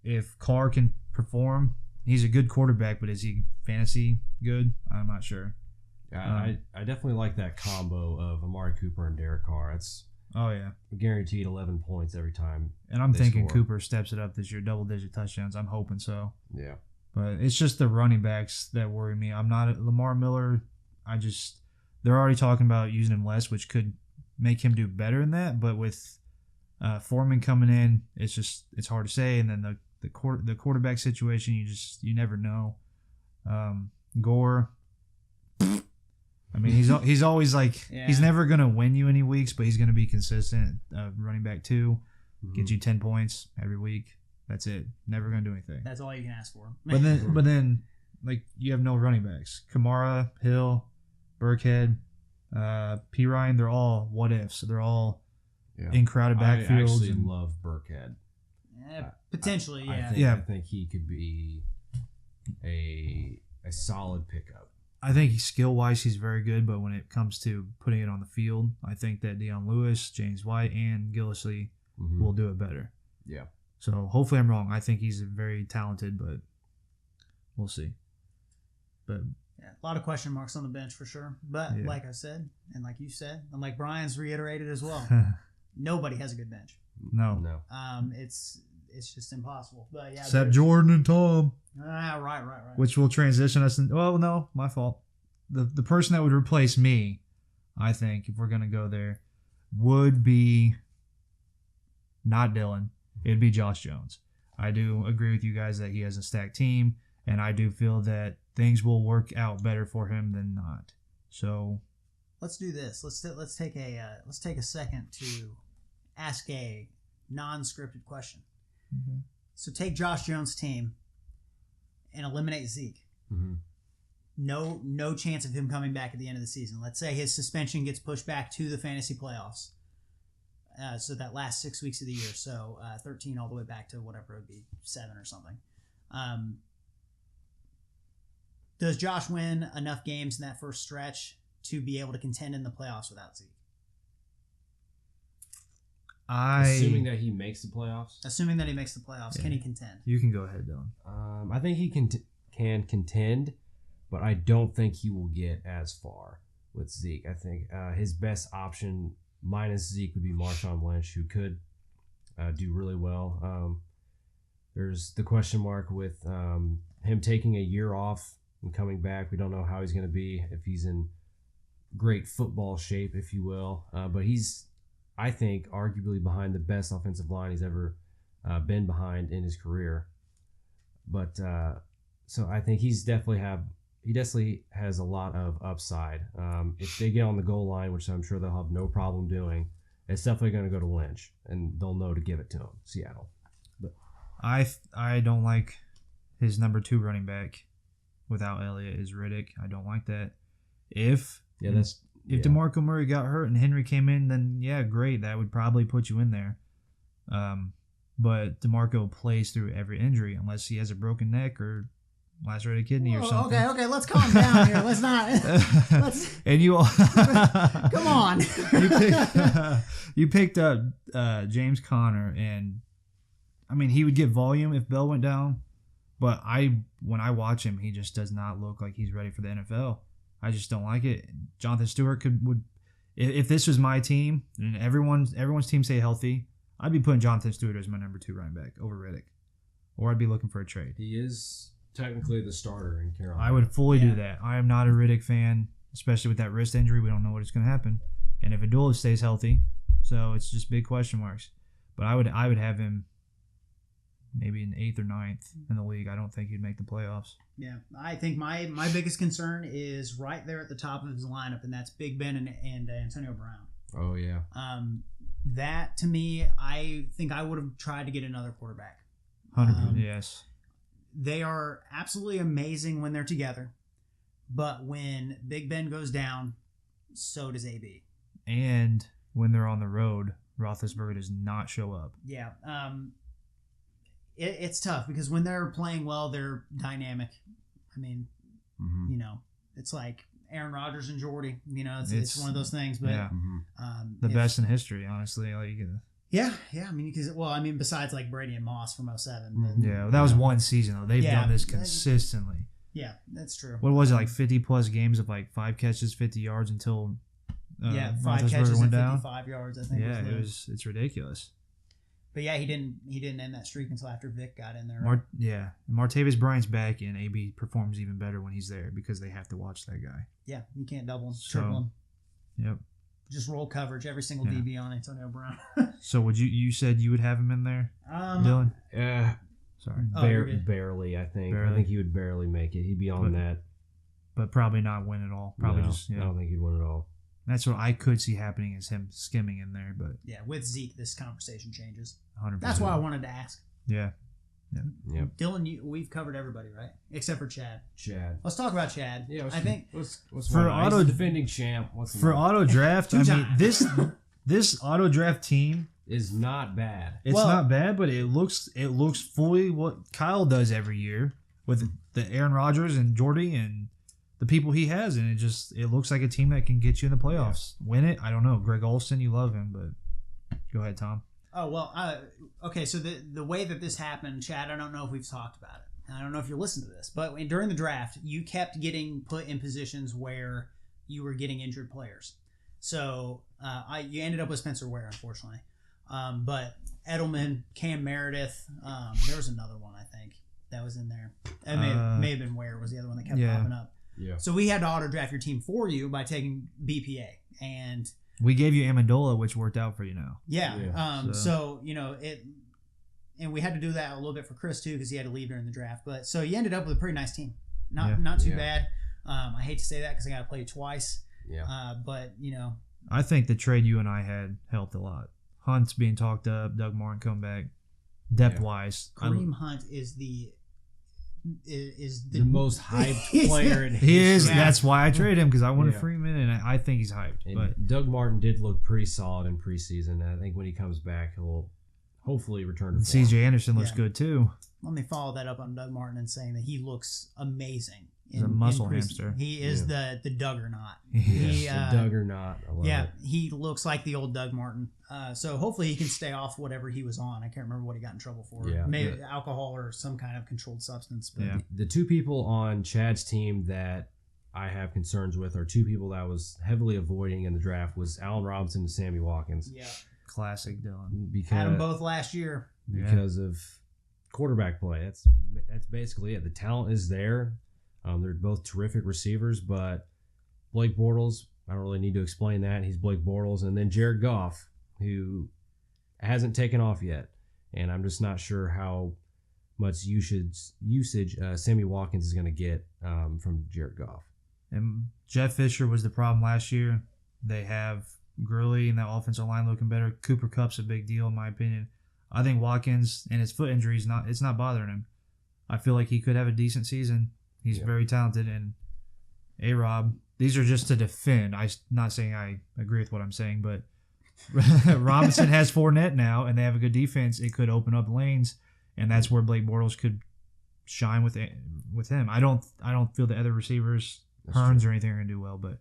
If Carr can perform, he's a good quarterback, but is he fantasy good? I'm not sure. Yeah, I definitely like that combo of Amari Cooper and Derek Carr. It's guaranteed 11 points every time. And I'm thinking score. Cooper steps it up this year, double-digit touchdowns. I'm hoping so. Yeah. But it's just the running backs that worry me. I'm not Lamar Miller. They're already talking about using him less, which could make him do better than that. But with Foreman coming in, it's hard to say. And then the quarterback situation, you never know. Gore. He's always he's never gonna win you any weeks, but he's gonna be consistent. Running back 2, get you 10 points every week. That's it. Never gonna do anything. That's all you can ask for. But then, you have no running backs. Kamara, Hill, Burkhead, P. Ryan. They're all what ifs. They're all in crowded backfields. I actually love Burkhead. Potentially, I think he could be a solid pickup. I think skill wise he's very good, but when it comes to putting it on the field, I think that Deion Lewis, James White, and Gillislee will do it better. Yeah. So hopefully I'm wrong. I think he's very talented, but we'll see. But Yeah, a lot of question marks on the bench for sure. But like I said, and like you said, and like Bryan's reiterated as well, nobody has a good bench. no. It's just impossible. But yeah, Except Jordan and Tom. Right. Which will transition us in. Well, no, my fault. The person that would replace me, I think, if we're going to go there, would be not Dylan. It'd be Josh Jones. I do agree with you guys that he has a stacked team, and I do feel that things will work out better for him than not. So let's do this. Let's take a second to ask a non-scripted question. Okay. So take Josh Jones' team and eliminate Zeke. Mm-hmm. No chance of him coming back at the end of the season. Let's say his suspension gets pushed back to the fantasy playoffs. So that last 6 weeks of the year. So 13 all the way back to whatever it would be, 7 or something. Does Josh win enough games in that first stretch to be able to contend in the playoffs without Zeke? Assuming that he makes the playoffs. Assuming that he makes the playoffs, can he contend? You can go ahead, Dylan. I think he can contend, but I don't think he will get as far with Zeke. I think his best option minus Zeke would be Marshawn Lynch, who could do really well. There's the question mark with him taking a year off and coming back. We don't know how he's going to be, if he's in great football shape, if you will. But he's, I think, arguably behind the best offensive line he's ever been behind in his career. But so I think he definitely has a lot of upside. If they get on the goal line, which I'm sure they'll have no problem doing, it's definitely going to go to Lynch, and they'll know to give it to him, Seattle. But I don't like his number 2 running back without Elliott is Riddick. I don't like that. If DeMarco Murray got hurt and Henry came in, then yeah, great. That would probably put you in there. But DeMarco plays through every injury unless he has a broken neck or lacerated kidney or something. Okay, let's calm down here. Let's not. And you all come on. you picked up James Conner, and I mean he would get volume if Bell went down, but when I watch him, he just does not look like he's ready for the NFL. I just don't like it. Jonathan Stewart would if this was my team and everyone's team stay healthy, I'd be putting Jonathan Stewart as my number 2 running back over Riddick, or I'd be looking for a trade. he is technically the starter in Carolina. I would fully do that. I am not a Riddick fan, especially with that wrist injury. We don't know what's going to happen, and if Abdullah stays healthy, so it's just big question marks. But I would have him maybe in 8th or 9th in the league. I don't think he'd make the playoffs. Yeah, I think my biggest concern is right there at the top of his lineup, and that's Big Ben and Antonio Brown. Oh yeah. That to me, I think I would have tried to get another quarterback. 100%, yes. They are absolutely amazing when they're together, but when Big Ben goes down, so does AB. And when they're on the road, Roethlisberger does not show up. Yeah, it's tough because when they're playing well, they're dynamic. I mean, it's like Aaron Rodgers and Jordy. It's one of those things. But yeah. The best in history, honestly. Yeah. I mean, besides like Brady and Moss from 07. But, yeah, that was one season though. They've done this consistently. Yeah, that's true. What was it, like 50+ games of like 5 catches, 50 yards until 5 catches went and down? 55 yards, I think. Yeah, it's ridiculous. But yeah, he didn't end that streak until after Vic got in there. Right? Martavis Bryant's back, and AB performs even better when he's there because they have to watch that guy. Yeah, you can't double him, triple him. Yep. Just roll coverage, every single DB on Antonio Brown. So you said you would have him in there, Dylan? Yeah. Sorry. Barely, I think. Barely. I think he would barely make it. He'd be on that. But probably not win at all. Probably I don't think he'd win at all. That's what I could see happening, is him skimming in there. But yeah, with Zeke, this conversation changes. 100%. That's why I wanted to ask. Yeah. Yep. Dylan, we've covered everybody, right? Except for Chad. Let's talk about Chad. Yeah, I think what's for auto the defending champ. For auto draft, I mean this auto draft team is not bad. It's not bad, but it looks fully what Kyle does every year, with the Aaron Rodgers and Jordy and the people he has, and it looks like a team that can get you in the playoffs. Yeah. Win it? I don't know. Greg Olsen, you love him, but go ahead, Tom. Oh, well, okay, so the way that this happened, Chad, I don't know if we've talked about it. I don't know if you're listening to this, but during the draft, you kept getting put in positions where you were getting injured players. So you ended up with Spencer Ware, unfortunately. But Edelman, Cam Meredith, there was another one, I think, that was in there. It may have been Ware was the other one that kept popping up. Yeah. So we had to auto draft your team for you by taking BPA, and we gave you Amendola, which worked out for you now. Yeah. So and we had to do that a little bit for Chris too because he had to leave during the draft. But so you ended up with a pretty nice team, not too bad. I hate to say that because I got to play you twice. Yeah. But I think the trade you and I had helped a lot. Hunt's being talked up, Doug Martin come back, depth wise. Kareem Hunt is the most hyped player in history. He is. Yeah. That's why I traded him because I wanted Freeman, and I think he's hyped. And but Doug Martin did look pretty solid in preseason. I think when he comes back, he'll hopefully return to form. CJ Anderson looks good too. Let me follow that up on Doug Martin and saying that he looks amazing. He's a muscle hamster. He is the Duggernaut. The Duggernaut. I love it. He looks like the old Doug Martin. So hopefully he can stay off whatever he was on. I can't remember what he got in trouble for. Yeah, maybe alcohol or some kind of controlled substance. But the two people on Chad's team that I have concerns with are two people that I was heavily avoiding in the draft was Allen Robinson and Sammy Watkins. Yeah. Classic Dylan. Had them both last year. Because of quarterback play. That's basically it. The talent is there. They're both terrific receivers, but Blake Bortles, I don't really need to explain that. He's Blake Bortles. And then Jared Goff, who hasn't taken off yet. And I'm just not sure how much usage Sammy Watkins is going to get from Jared Goff. And Jeff Fisher was the problem last year. They have Gurley and that offensive line looking better. Cooper Kupp's a big deal in my opinion. I think Watkins and his foot injury it's not bothering him. I feel like he could have a decent season. He's very talented. And A-Rob, these are just to defend. I'm not saying I agree with what I'm saying, but Robinson has Fournette now, and they have a good defense. It could open up lanes, and that's where Blake Bortles could shine with him. I don't feel the other receivers, Hearns or anything, are gonna do well, but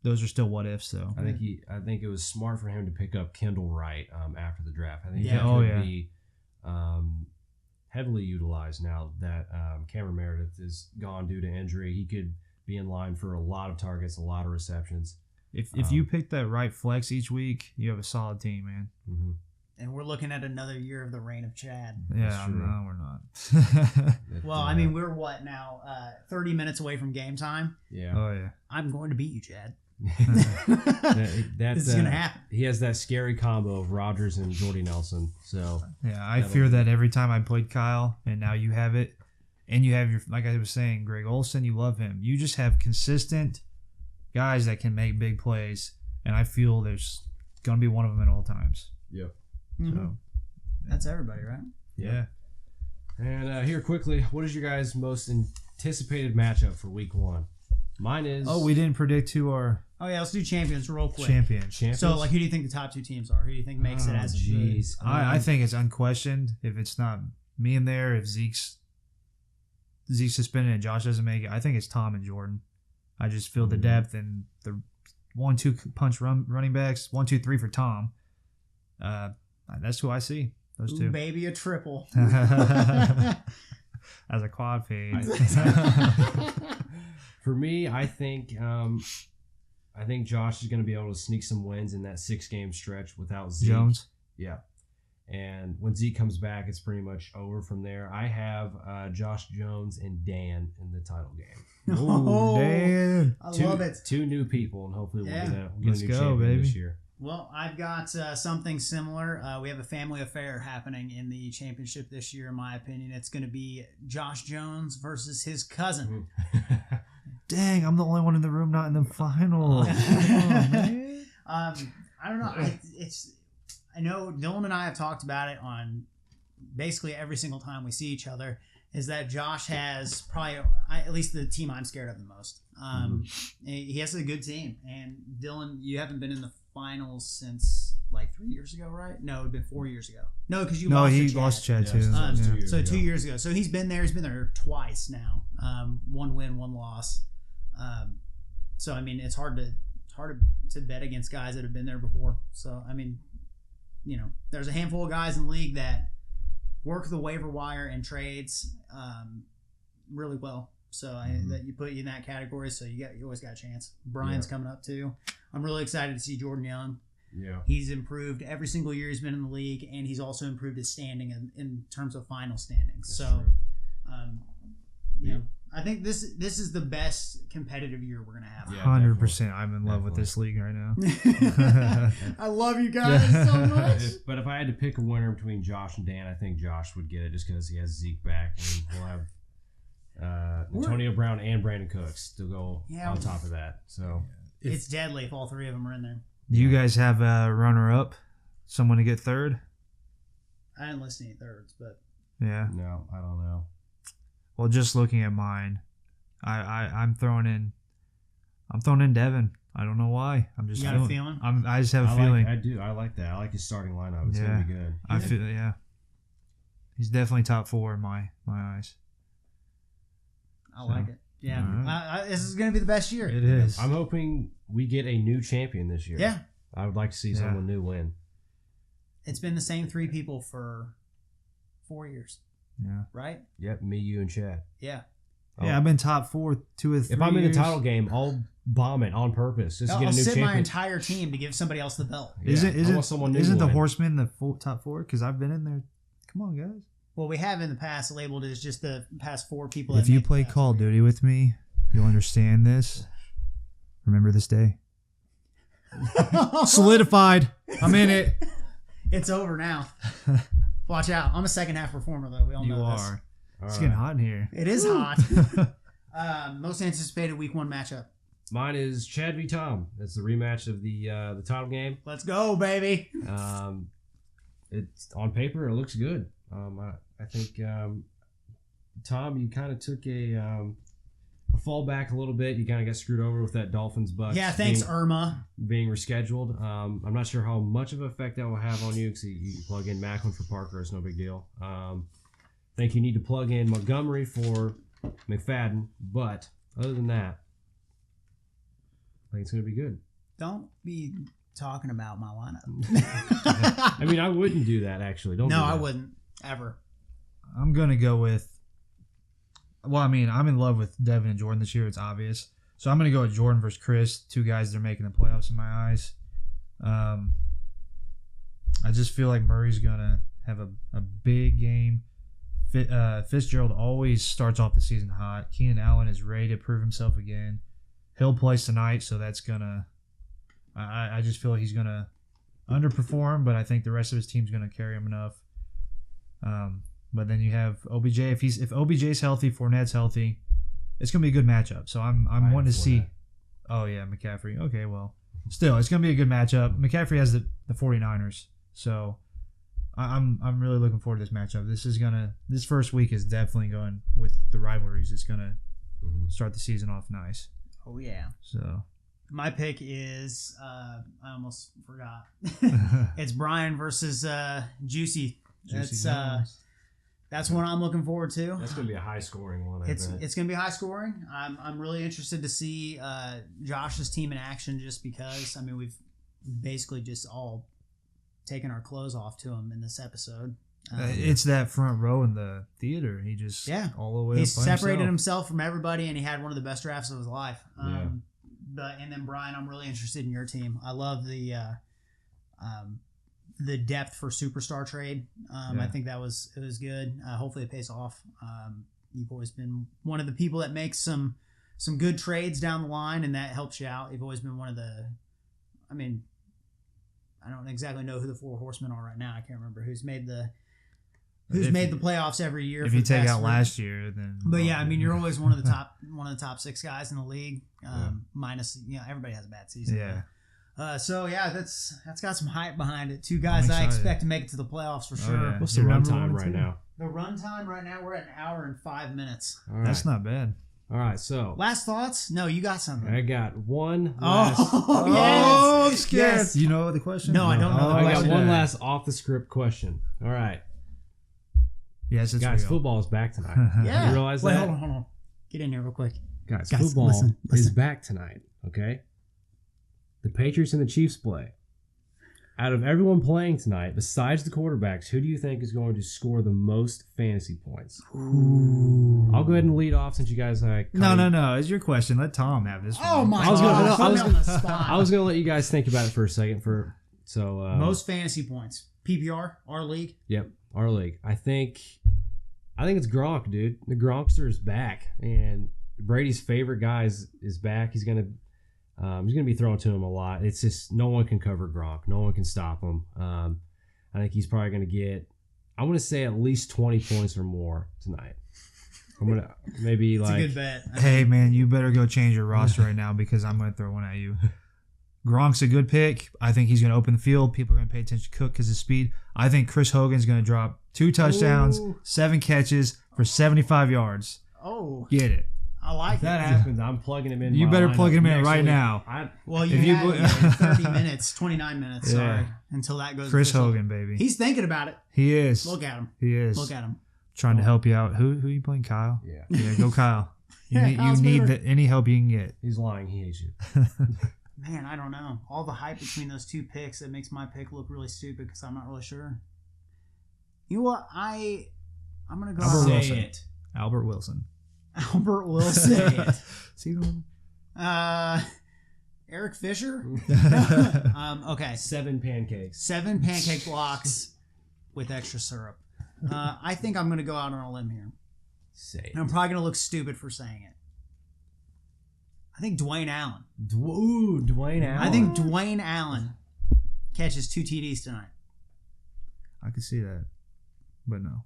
those are still what ifs. So I think it was smart for him to pick up Kendall Wright after the draft. I think he could be heavily utilized now that Cameron Meredith is gone due to injury. He could be in line for a lot of targets, a lot of receptions. If you pick that right flex each week, you have a solid team, man. Mm-hmm. And we're looking at another year of the reign of Chad. Yeah, no, we're not. Well, I mean, we're what now? 30 minutes away from game time. Yeah. Oh yeah. I'm going to beat you, Chad. This is gonna happen. He has that scary combo of Rodgers and Jordy Nelson. So yeah, I fear that every time I played Kyle, and now you have it, and you have your, like I was saying, Greg Olsen. You love him. You just have consistent guys that can make big plays, and I feel there's gonna be one of them at all times. Yeah. Mm-hmm. So that's everybody, right? Yeah. And here quickly, what is your guys' most anticipated matchup for Week 1? Mine is. Oh, we didn't predict who our. Oh yeah, let's do champions real quick. Champions. So, like, who do you think the top two teams are? Who do you think makes it as a I think it's unquestioned. If it's not me in there, if Zeke's suspended and Josh doesn't make it, I think it's Tom and Jordan. I just feel the depth and the 1-2 punch running backs. 1, 2, 3 for Tom. That's who I see. Those two. Baby, a triple. As a quad feed. For me, I think Josh is going to be able to sneak some wins in that 6-game stretch without Zeke. Jones? Yeah. And when Zeke comes back, it's pretty much over from there. I have Josh Jones and Dan in the title game. Ooh, Dan. I love it. 2 new people, and hopefully we'll get a new Let's go, champion baby. this year. Well, I've got something similar. We have a family affair happening in the championship this year, in my opinion. It's going to be Josh Jones versus his cousin. Dang, I'm the only one in the room not in the final. Oh, man. I don't know. I know Dylan and I have talked about it on basically every single time we see each other, is that Josh has probably, at least the team I'm scared of the most. He has a good team. And Dylan, you haven't been in the finals since like 3 years ago, right? No, it'd been 4 years ago. No, because you No, lost he to Chad. lost Chad Yeah, too. so that was 2 Yeah. years So ago. 2 years ago. So he's been there. He's been there twice now. 1 win, 1 loss. So I mean, it's hard to bet against guys that have been there before. So I mean, there's a handful of guys in the league that work the waiver wire and trades really well. So that you put you in that category. So you always got a chance. Bryan's coming up too. I'm really excited to see Jordan Young. Yeah. He's improved every single year he's been in the league, and he's also improved his standing in terms of final standings. That's So, true. I think this is the best competitive year we're gonna have. Yeah. 100%. I'm in love with this league right now. I love you guys so much. But if I had to pick a winner between Josh and Dan, I think Josh would get it just because he has Zeke back, and we'll have Antonio Brown and Brandon Cooks to go on top of that. So It's deadly if all three of them are in there. Do you guys have a runner-up? Someone to get third? I didn't listen to any thirds, but Yeah. no, I don't know. Well, just looking at mine, I'm throwing in Devin. I don't know why. I'm just You got a feeling? I just have a feeling. I do. I like that. I like his starting lineup. It's Yeah. gonna be good. I feel he's definitely top 4 in my eyes. I like it. Yeah, All right. this is gonna be the best year. It is. I'm hoping we get a new champion this year. Yeah, I would like to see someone new win. it's been the same 3 people for 4 years, Yeah. right? Yep, me, you, and Chad. Yeah. Yeah, I've been top 4 2 or 3 If I'm in the years. title game, I'll bomb it on purpose just to I'll get a new sit my champion. entire team to give somebody else the belt. Yeah, I want someone new Isn't to the win. Horseman the top 4? Because I've been in there. Come on, guys. Well, we have in the past labeled it as just the past 4 people. If that you make the play past Call of 4 years. Duty with me, you'll understand this. Remember this day. Solidified. I'm in it. It's over now. Watch out. I'm a second half performer, though. We all You know this. are. All It's right. getting hot in here. It is hot. Most anticipated week 1 matchup. Mine is Chad v. Tom. That's the rematch of the title game. Let's go, baby. It's on paper. It looks good. I think Tom, you kind of took a fallback a little bit. You kind of got screwed over with that Dolphins Bucks. Yeah, thanks, Irma. Being rescheduled. I'm not sure how much of an effect that will have on you because you can plug in Macklin for Parker. It's no big deal. I think you need to plug in Montgomery for McFadden. But other than that, I think it's going to be good. Don't be talking about my lineup. I mean, I wouldn't do that, actually. Don't. No, do that. I wouldn't. Ever. I'm going to go with. Well, I mean, I'm in love with Devin and Jordan this year. It's obvious. So I'm going to go with Jordan versus Chris. 2 guys that are making the playoffs in my eyes. I just feel like Murray's going to have a big game. Fitzgerald always starts off the season hot. Keenan Allen is ready to prove himself again. Hill plays tonight, so that's going to... I just feel like he's going to underperform, but I think the rest of his team's going to carry him enough. But then you have OBJ. If OBJ's healthy, Fournette's healthy, it's gonna be a good matchup. So I'm wanting to see. Oh yeah, McCaffrey. Okay, well, still it's gonna be a good matchup. McCaffrey has the 49ers, so I'm really looking forward to this matchup. This first week is definitely going with the rivalries. It's gonna start the season off nice. Oh, yeah. So My pick is, I almost forgot. It's Bryan versus Juicy. That's what I'm looking forward to. That's going to be a high-scoring one, I It's bet. going to be high scoring. I'm really interested to see Josh's team in action just because, I mean, we've basically just all taken our clothes off to him in this episode. it's that front row in the theater. He just all the way. He up by separated himself. himself from everybody, and he had one of the best drafts of his life. Yeah. And then Bryan, I'm really interested in your team. I love the depth for superstar trade. I think it was good. Hopefully it pays off. You've always been one of the people that makes some good trades down the line, and that helps you out. You've always been one of the. I mean, I don't exactly know who the 4 horsemen are right now. I can't remember who's made the playoffs every year. If for you the take past out 3. last year, then. But yeah, I mean, you're always one of the top 6 guys in the league. Minus, everybody has a bad season. Yeah. So yeah, that's got some hype behind it. 2 guys I expect to make it to the playoffs for sure. yeah. What's the Your run number time one right too? now? The run time right now, we're at 1 hour and 5 minutes. All right. That's not bad. All right, so Last thoughts? No, you got something. I got one last. Oh, Oh, yes. I'm scared. Yes. You know the question? No, I don't know the I got question. one last off the script question. All right, Yes, it's guys, real. football is back tonight. Yeah. You realize Wait, that? hold on. Get in here real quick. Guys, Guys, football listen. is back tonight. Okay, the Patriots and the Chiefs play. Out of everyone playing tonight, besides the quarterbacks, who do you think is going to score the most fantasy points? Ooh. I'll go ahead and lead off since you guys. No. It's your question. Let Tom have this one. Oh my I was gonna- God. no, I Put was me on the spot. I was gonna let you guys think about it for a second. Most fantasy points. PPR, our league. Yep, our league. I think it's Gronk, dude. The Gronkster is back, and Brady's favorite guy is back. He's gonna be thrown to him a lot. It's just no one can cover Gronk. No one can stop him. I think he's probably gonna get. I want to say at least 20 points or more tonight. I'm gonna maybe It's like a good bet. Hey, man, you better go change your roster right now because I'm going to throw one at you. Gronk's a good pick. I think he's going to open the field. People are going to pay attention to Cook because of speed. I think Chris Hogan's going to drop 2 touchdowns, Ooh. 7 catches for 75 yards. Oh, Get it. I like if that it. happens, I'm plugging him in. You my better lineup plug him in next right week. now. Well, If you you had 30 minutes, 29 minutes, Yeah. sorry, until that goes Chris official. Hogan, baby. He's thinking about it. He is. Look at him. He is. Look at him. Trying to help you out. Who are you playing, Kyle? Yeah, Yeah, go Kyle. Yeah, You Kyle's need favorite. any help you can get. he's lying. He hates you. Man, I don't know. All the hype between those two picks, it makes my pick look really stupid because I'm not really sure. You know what? I'm gonna go Albert out- Wilson. it. Albert Wilson. Albert Wilson. See the Eric Fisher. one? Okay. 7 pancakes. 7 pancake blocks with extra syrup. I think I'm gonna go out on a limb here. Say And I'm probably gonna look stupid for saying it. I think Dwayne Allen. Dwayne Allen. I think Dwayne Allen catches 2 TDs tonight. I could see that, but no.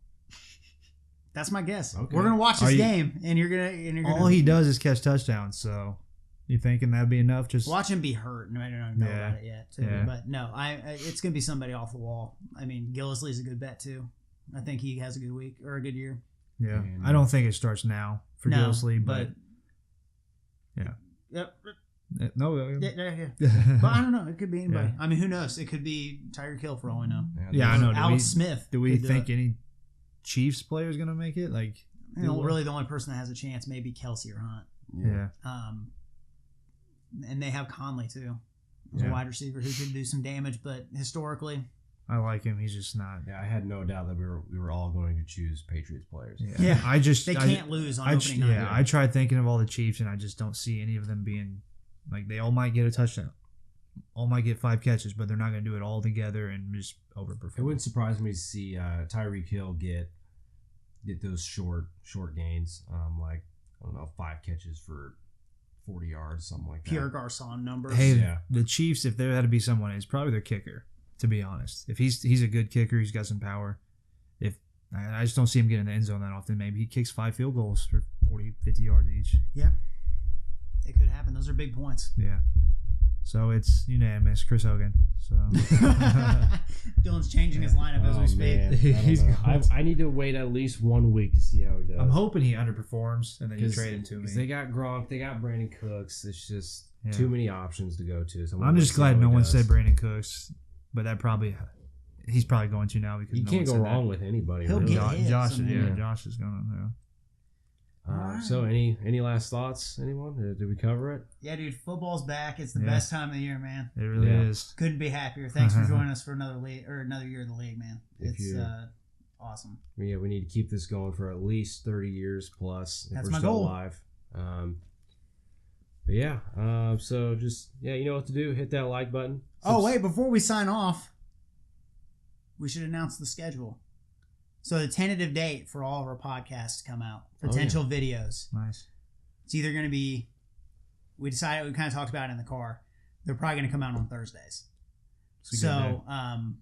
That's my guess. Okay. We're gonna watch Are this you- game, and you're gonna. All he does is catch touchdowns. So, you thinking that'd be enough? Just watch him be hurt. No, I don't know Yeah. about it yet. Too. Yeah. But no, it's gonna be somebody off the wall. I mean, Gillisley's a good bet too. I think he has a good week or a good year. yeah. And- I don't think it starts now for No, Gillisley, but Yep. no. Yeah. Yeah, But I don't know. It could be anybody. Yeah. I mean, who knows? It could be Tyreek Hill for all we know. I know. Alex Smith. Do we could do think it. any Chiefs players gonna make it? Like, You know, really, the only person that has a chance may be Kelsey or Hunt. yeah. And they have Conley too, as Yeah. a wide receiver who could do some damage. But historically, I like him. He's just not. Yeah, I had no doubt that we were all going to choose Patriots players. Yeah. I just they can't lose on opening night. I tried thinking of all the Chiefs, and I just don't see any of them being like they all might get a touchdown, all might get 5 catches, but they're not going to do it all together and just overperform. It wouldn't surprise me to see Tyreek Hill get those short gains, like I don't know, 5 catches for 40 yards, something like that. Pierre Garçon numbers. Hey, Yeah. the Chiefs, if there had to be someone, it's probably their kicker. To be honest, if he's a good kicker, he's got some power. If I just don't see him getting in the end zone that often. Maybe he kicks 5 field goals for 40, 50 yards each. Yeah, it could happen. Those are big points. Yeah. So it's unanimous. Chris Hogan. So Dylan's changing his lineup as we speak. Man. He's I, don't know. going- I need to wait at least 1 week to see how he does. I'm hoping he underperforms and then you 'Cause- trade him to me. 'cause they got Gronk, they got Brandon Cooks. It's just Yeah. too many options to go to. So I'm just see glad how no he one does. said Brandon Cooks, but that probably he's probably going to now because You no can't one go said wrong that. with anybody. He'll really. get hits, Josh, I mean, yeah, yeah. Josh is going. So any last thoughts? Anyone? Did we cover it? Yeah, dude, football's back. It's the Yeah. best time of the year, man. It really Yeah. is. Couldn't be happier. Thanks for joining us for another league or another year in the league, man. If It's you- awesome. We need to keep this going for at least 30 years plus if That's we're my still goal. alive. But yeah, so just you know what to do. Hit that like button. Oh, wait, before we sign off, we should announce the schedule. So the tentative date for all of our podcasts to come out, potential videos. Nice. It's either going to be, we kind of talked about it in the car. They're probably going to come out on Thursdays. It's a good day. So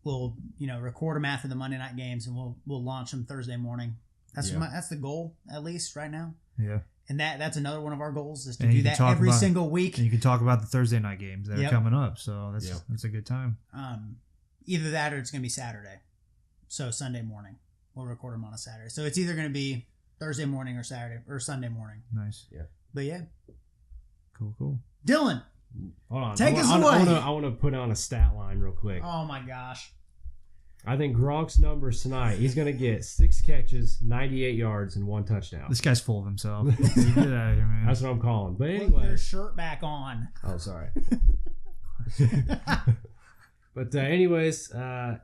we'll record them after the Monday night games, and we'll launch them Thursday morning. That's Yeah. that's the goal, at least right now. Yeah. And that's another one of our goals is to And do you can that talk every about- single week. And you can talk about the Thursday night games that Yep. are coming up. So that's Yep. that's a good time. Either that or it's going to be Saturday. So Sunday morning, we'll record them on a Saturday. So it's either going to be Thursday morning or Saturday or Sunday morning. Nice. But yeah, Cool. Dylan, Hold on. Take us away. I want to put on a stat line real quick. oh my gosh, I think Gronk's numbers tonight, he's going to get 6 catches, 98 yards, and 1 touchdown. This guy's full of himself. Get out of here, man. That's what I'm calling. But put anyway. your shirt back on. Oh, sorry. But anyways,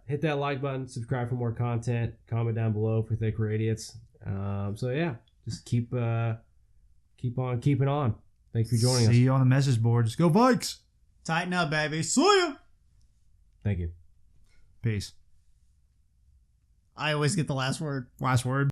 hit that like button, subscribe for more content, comment down below if you think we're idiots. So yeah, just keep on keeping on. Thanks for joining us. See you on the message boards. Go Vikes! Tighten up, baby. See ya. Thank you. Peace. I always get the last word. Last word.